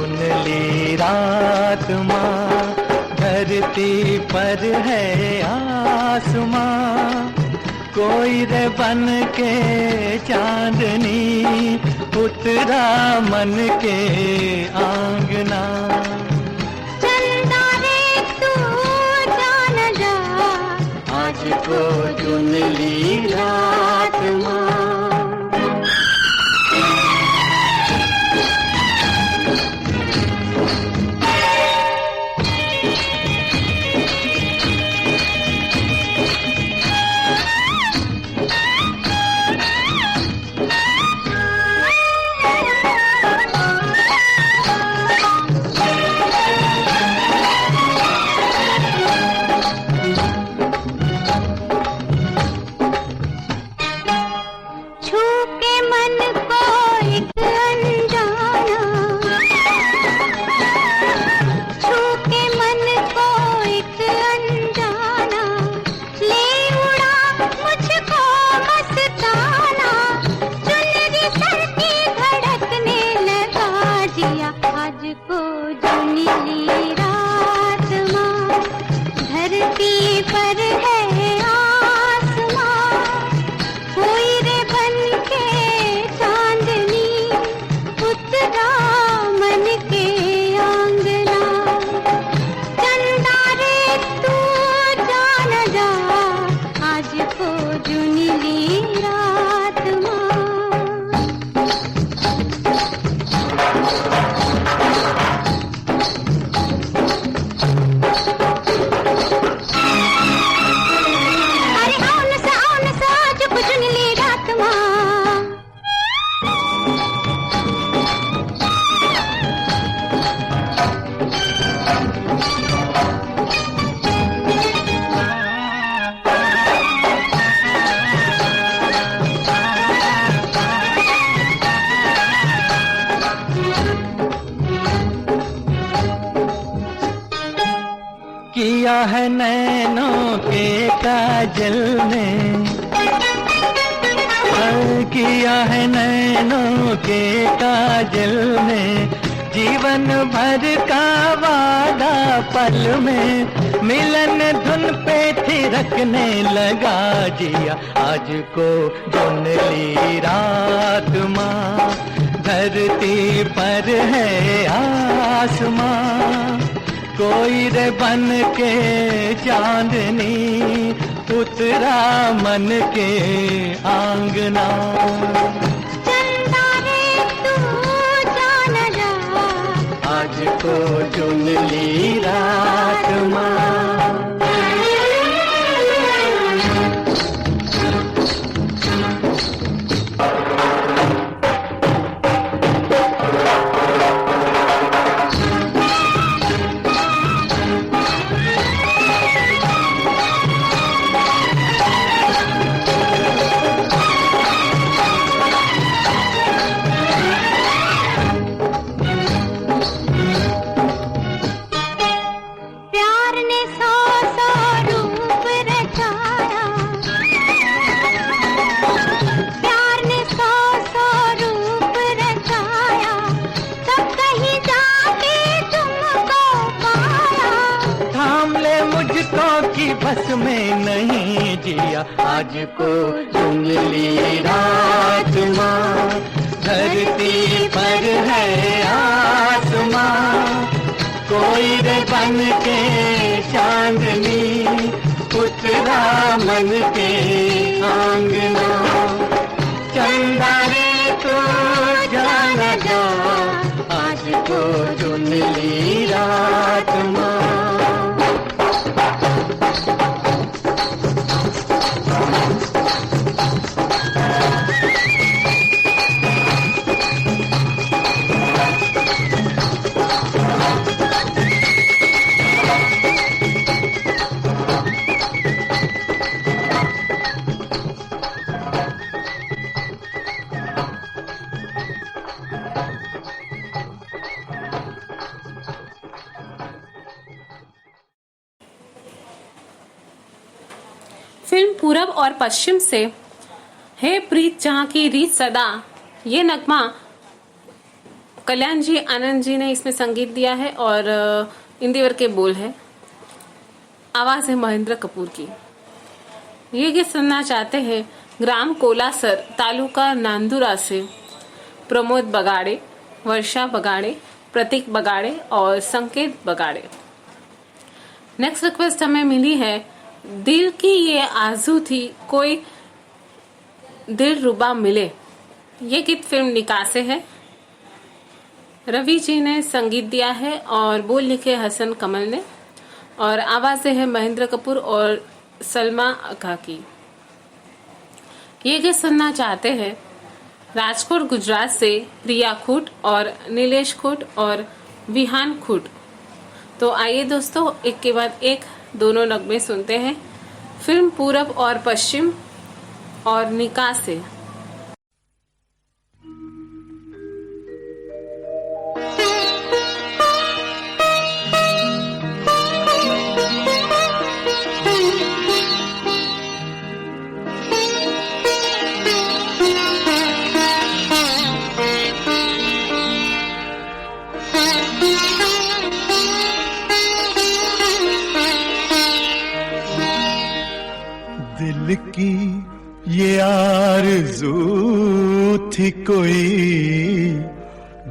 चुन ली रात माँ, धरती पर है आसमां, कोई रे बन के चांदनी उतरा मन के आंगना। चंदा रे तू जान जा, आज को चुन ली रात माँ। किया है नैनों के काजल में, किया है नैनों के काजल में, जीवन भर का वादा पल में, मिलन धुन पे थिरकने लगा जिया, आज को चुन ली रात माँ, धरती पर है आसमां, कोई रे बन के चांदनी उतरा मन के आंगना। चंदा रे तू जान जा, आज को चुन ली रात माँ। बस में नहीं जिया, आज को चुन ली रात माँ, धरती पर है आसमां, कोई रे बन के चांदनी उतरा मन के आंगना। चंदा रे तू जान जा, आज को चुन ली रात माँ। फिल्म पूरब और पश्चिम से हे प्रीत जहाँ की रीत सदा, ये नगमा कल्याण जी आनंद जी ने इसमें संगीत दिया है और इंदिवर के बोल है। आवाज है महेंद्र कपूर की। ये गीत सुनना चाहते हैं ग्राम कोलासर तालुका नांदुरा से प्रमोद बगाड़े, वर्षा बगाड़े, प्रतीक बगाड़े और संकेत बगाड़े। नेक्स्ट रिक्वेस्ट हमें मिली है, दिल की ये आरज़ू थी कोई दिलरुबा मिले। ये गीत फिल्म निकाह से है। रवि जी ने संगीत दिया है और बोल लिखे हसन कमल ने और आवाज़ें है महेंद्र कपूर और सलमा अगा की। ये गीत सुनना चाहते हैं राजकोट गुजरात से प्रिया खूट और नीलेश खूट और विहान खूट। तो आइए दोस्तों, एक के बाद एक दोनों नगमे सुनते हैं फिल्म पूरब और पश्चिम और निकाह से। दिल की ये आरज़ू थी कोई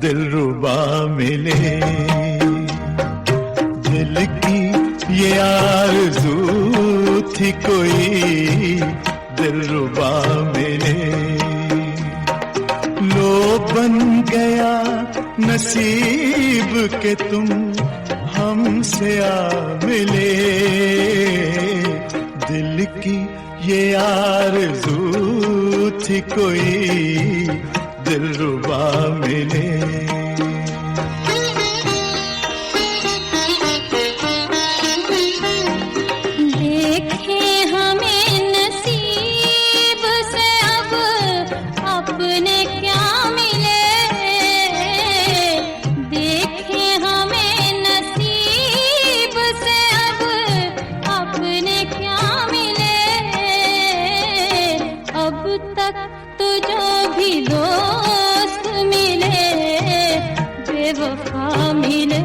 दिलरुबा मिले। दिल की ये आरज़ू थी कोई दिलरुबा मिले। लो बन गया नसीब के तुम हमसे आ मिले। दिल की ये आरज़ू थी कोई दिलरुबा मिले। देखे हमें नसीब से अब अपने क्या मिले। देखे हमें नसीब से अब अपने क्या मिले। अब तक तो जो भी दोस्त मिले बेवफा मिले।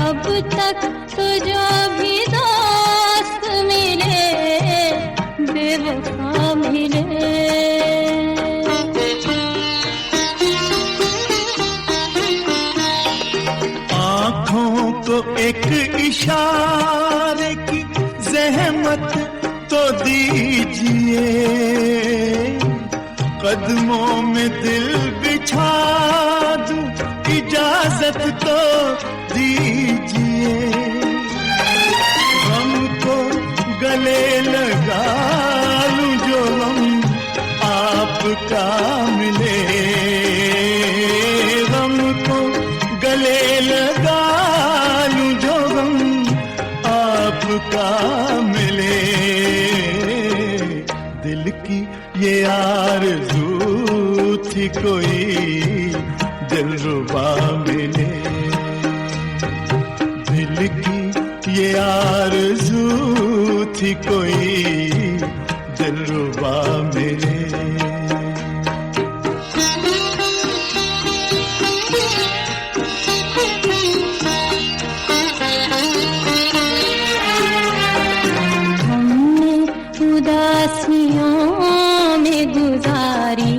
अब तक तो जो भी दोस्त मिले बेवफा मिले। आँखों को एक इशारे की ज़हमत तो दीजिए। कदमों में दिल बिछा दूं इजाजत तो दीजिए। हमको गले लगा लूं जो हम आपका मिले। हमको गले लगा लूं जो हम आपका मिले। दिल की ये आरज़ू थी कोई दिलरुबा मिले। दिल की ये आरज़ू थी कोई दिलरुबा मिले। हमने उदासियों में गुजारी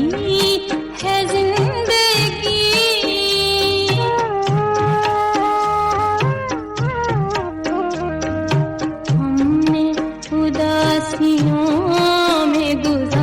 है जिंदगी। हमने उदासियों में गुजारी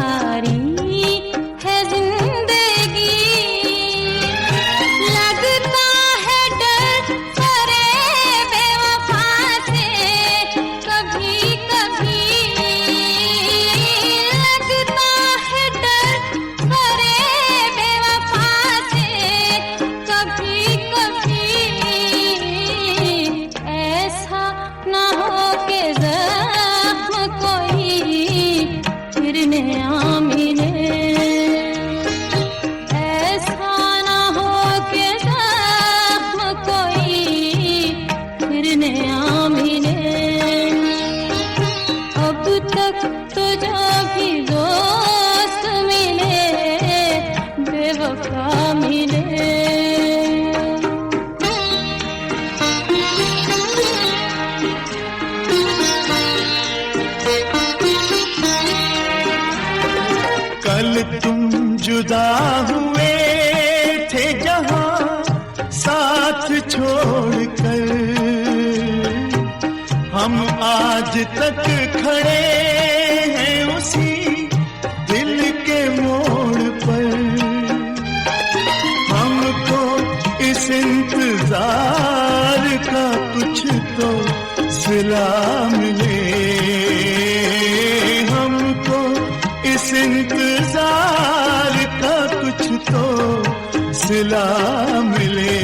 छोड़कर हम आज तक खड़े हैं उसी दिल के मोड़ पर। हमको इस इंतजार का कुछ तो सिला मिले, हमको इस इंतजार का कुछ तो सिला मिले।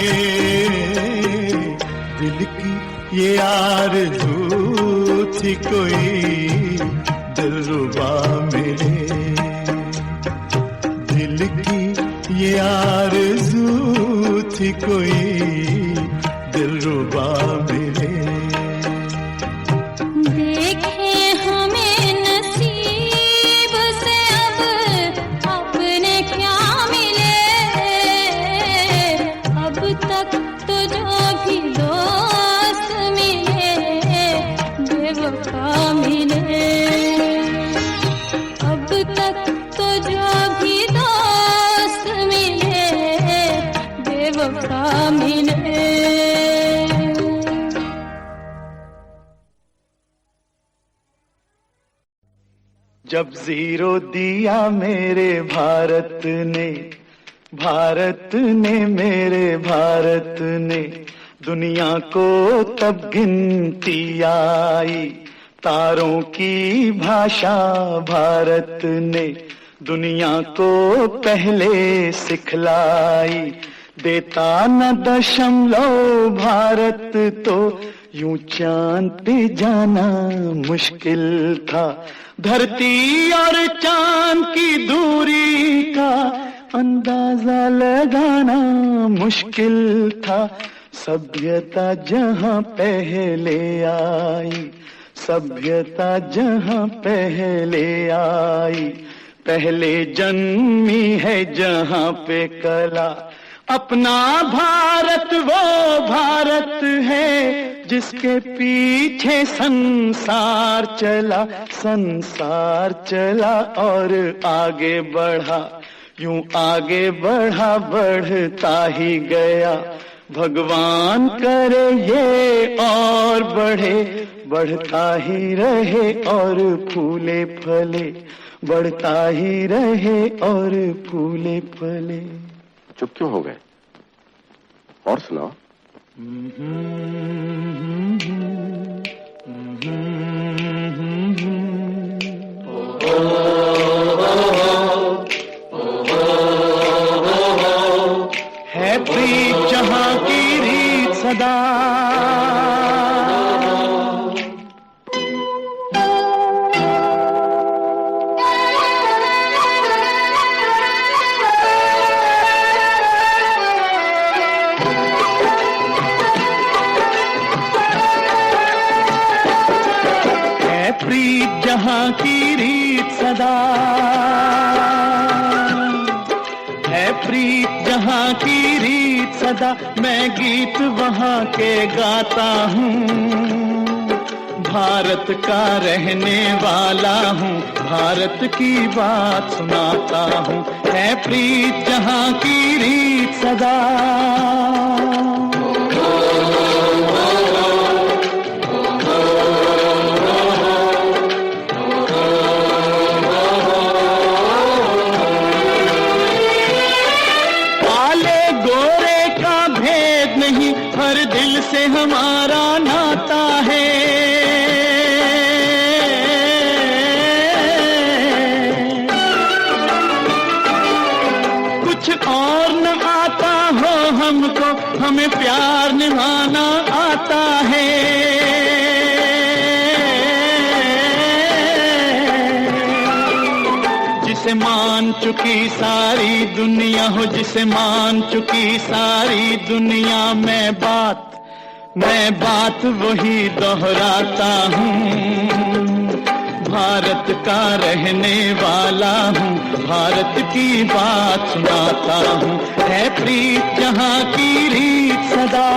दिल की ये आरज़ू थी कोई दिलरुबा मिले, दिल की ये आरज़ू थी कोई दिलरुबा मिले। देखे हमें नसीब से अब अपने क्या मिले, अब तक तो जो भी दोस्त मिले बेवफा मिले, अब तक तो जो भी दोस्त मिले बेवफा मिले। जब जीरो दिया मेरे भारत ने, भारत ने मेरे भारत ने, दुनिया को तब गिनती आई। तारों की भाषा भारत ने दुनिया को पहले सिखलाई। देता न दशमलव भारत तो यूं चांद पे जाना मुश्किल था। धरती और चांद की दूरी का अंदाजा लगाना मुश्किल था। सभ्यता जहां पहले आई, सभ्यता जहां पहले आई, पहले जन्मी है जहां पे कला। अपना भारत वो भारत है जिसके पीछे संसार चला, संसार चला और आगे बढ़ा, यूं आगे बढ़ा बढ़ता ही गया। भगवान करे ये और बढ़े, बढ़ता ही रहे और फूले फले, बढ़ता ही रहे और फूले फले। चुप क्यों हो गए? और सुनाओ। है प्रीत जहां की रीत सदा, प्रीत जहां की रीत सदा, है प्रीत जहां की रीत सदा। मैं गीत वहां के गाता हूँ, भारत का रहने वाला हूँ, भारत की बात सुनाता हूँ। है प्रीत जहां की रीत सदा। हर दिल से हमारा नाता है, कुछ और न आता हो हमको, हमें प्यार निभाना आता है। जिसे मान चुकी सारी दुनिया हो, जिसे मान चुकी सारी दुनिया, मैं बात वही दोहराता हूँ। भारत का रहने वाला हूँ, भारत की बात सुनाता हूँ। है प्रीत जहाँ की रीत सदा।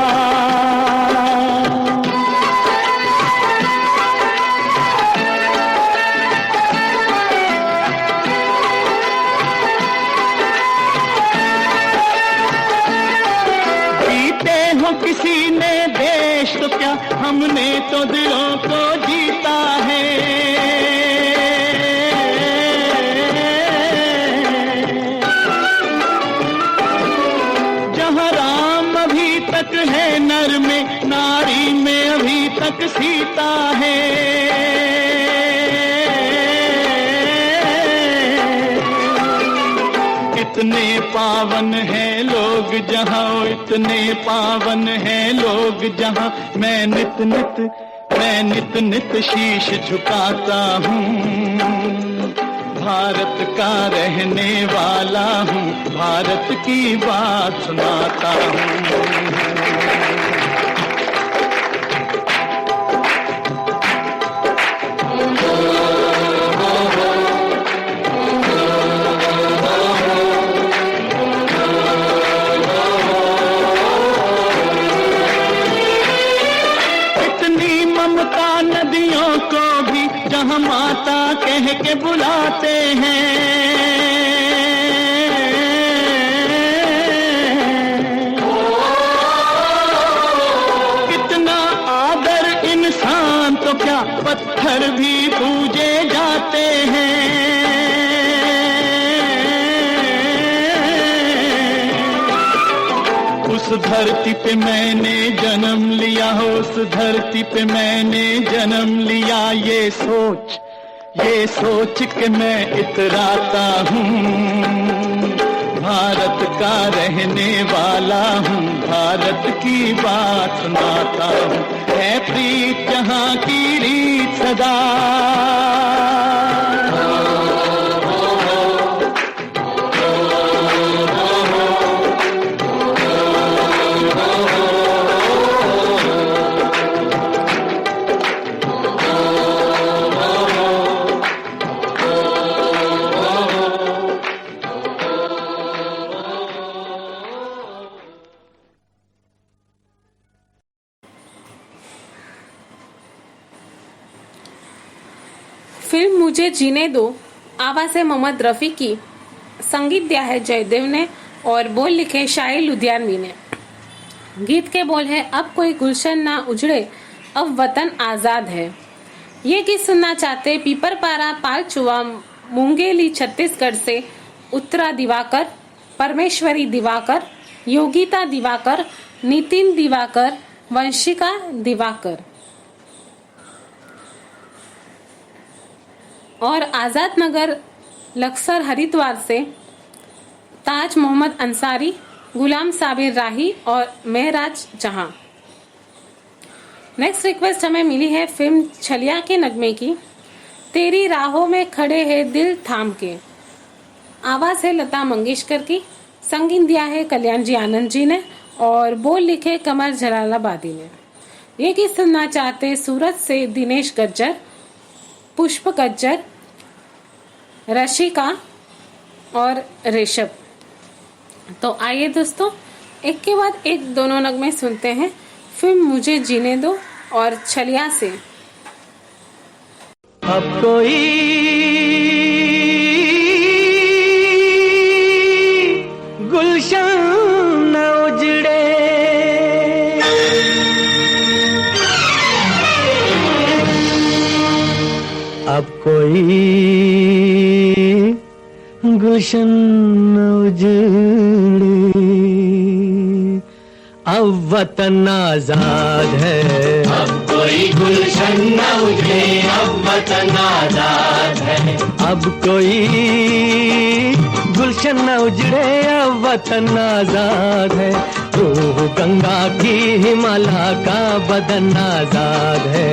हो हो किसी ने देश तो क्या, हमने तो दिलों को जीता है। जहाँ राम अभी तक है नर में, नारी में अभी तक सीता है। इतने पावन हैं लोग जहाँ, इतने पावन हैं लोग जहाँ, मैं नित नित शीश झुकाता हूँ। भारत का रहने वाला हूँ, भारत की बात सुनाता हूँ। नदियों को भी जहाँ माता कह के बुलाते हैं, कितना आदर इंसान तो क्या, पत्थर भी पूजे जाते हैं। उस धरती पे मैंने जन्म लिया हो, उस धरती पे मैंने जन्म लिया, ये सोच के मैं इतराता हूँ। भारत का रहने वाला हूँ, भारत की बात सुनाता हूँ। है प्रीत जहाँ की रीत सदा, फिल्म मुझे जीने दो आवाज़ है मोहम्मद रफ़ी की, संगीत दिया है जयदेव ने और बोल लिखे शाहिद लुधियानवी ने। गीत के बोल है, अब कोई गुलशन ना उजड़े, अब वतन आज़ाद है। ये गीत सुनना चाहते पीपरपारा पालचुआ मुंगेली छत्तीसगढ़ से उत्तरा दिवाकर, परमेश्वरी दिवाकर, योगिता दिवाकर, नितिन दिवाकर, वंशिका दिवाकर। और आज़ाद नगर लक्सर हरिद्वार से ताज मोहम्मद अंसारी, गुलाम साबिर राही और महराज जहां। नेक्स्ट रिक्वेस्ट हमें मिली है फिल्म छलिया के नगमे की, तेरी राहों में खड़े हैं दिल थाम के। आवाज़ है लता मंगेशकर की, संगीत दिया है कल्याण जी आनंद जी ने और बोल लिखे कमर जलालाबादी ने। ये गीत सुनना चाहते सूरत से दिनेश गज्जर, पुष्प गज्जर, रशिका और ऋषभ। तो आइए दोस्तों, एक के बाद एक दोनों नगमे सुनते हैं फिल्म मुझे जीने दो और छलिया से। अब कोई गुलशन न उजड़े, अब कोई गुलशन न उजड़े, अब वतन आजाद है। अब कोई गुलशन न उजड़े, अब वतन आजाद है। अब कोई गुलशन न उजड़े, अब वतन आजाद है। रूह गंगा की हिमालय का बदन आजाद है।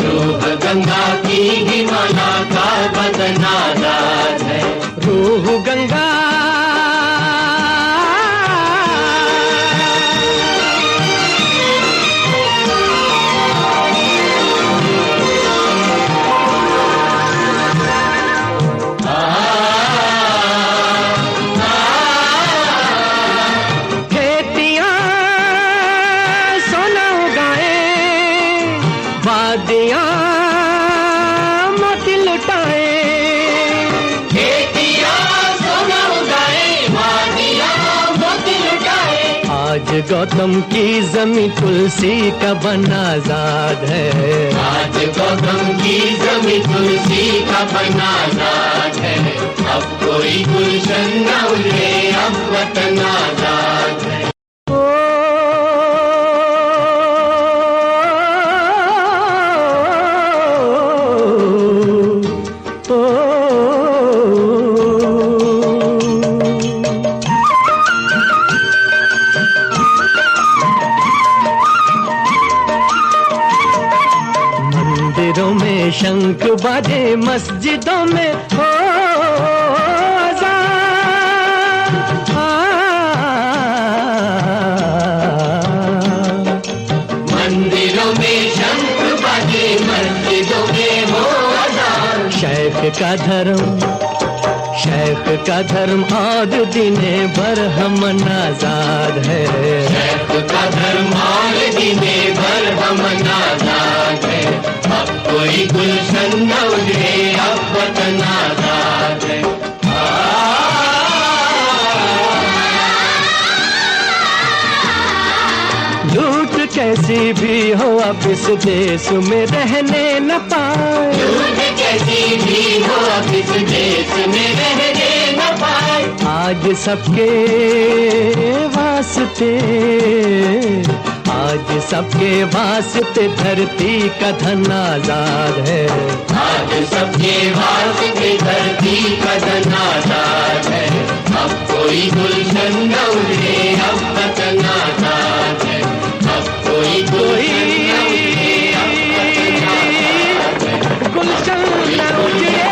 रूह गंगा की हिमालय का बदन आजाद है। रूह गंगा गौतम की जमीन तुलसी का बना आजाद है। आज गौतम की जमीन तुलसी का बना आजाद है। अब कोई गुलशन न उड़े, अब वतन आजाद है। मंदिरों में शंख बाजे, मस्जिदों में हो मंदिरों में शंख बाजे, मस्जिदों में हो अज़ान। शेख का धर्म और दीने बरहम आजाद है। शेख का धर्म और दीने बरहम आजाद है। अब कोई गुलशन न उजड़े, अब वतन आजाद है। लूट कैसी भी हो अब इस देश में रहने न पाए। लूट कैसी भी हो अब इस देश में रहने न पाए। आज सबके वास्ते धरती का धन आजाद है। आज सबके वास्ते धरती का धन आजाद है। अब कोई गुलशन न उजड़े, अब वतन आजाद है। अब कोई गुलशन न उजड़े, अब वतन आजाद है। गुलशन न उजड़े,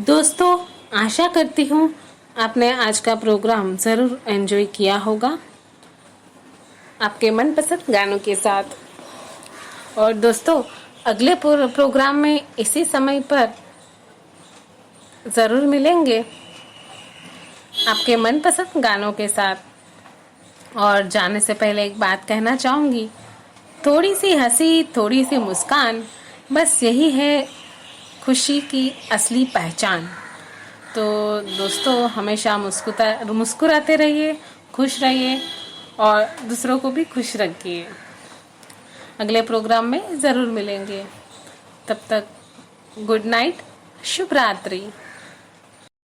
दोस्तों, आशा करती हूँ आपने आज का प्रोग्राम ज़रूर एंजॉय किया होगा आपके मनपसंद गानों के साथ। और दोस्तों, अगले प्रोग्राम में इसी समय पर ज़रूर मिलेंगे आपके मनपसंद गानों के साथ। और जाने से पहले एक बात कहना चाहूँगी, थोड़ी सी हंसी, थोड़ी सी मुस्कान, बस यही है खुशी की असली पहचान। तो दोस्तों, हमेशा मुस्कुराते रहिए, खुश रहिए और दूसरों को भी खुश रखिए। अगले प्रोग्राम में ज़रूर मिलेंगे। तब तक गुड नाइट, शुभ रात्रि।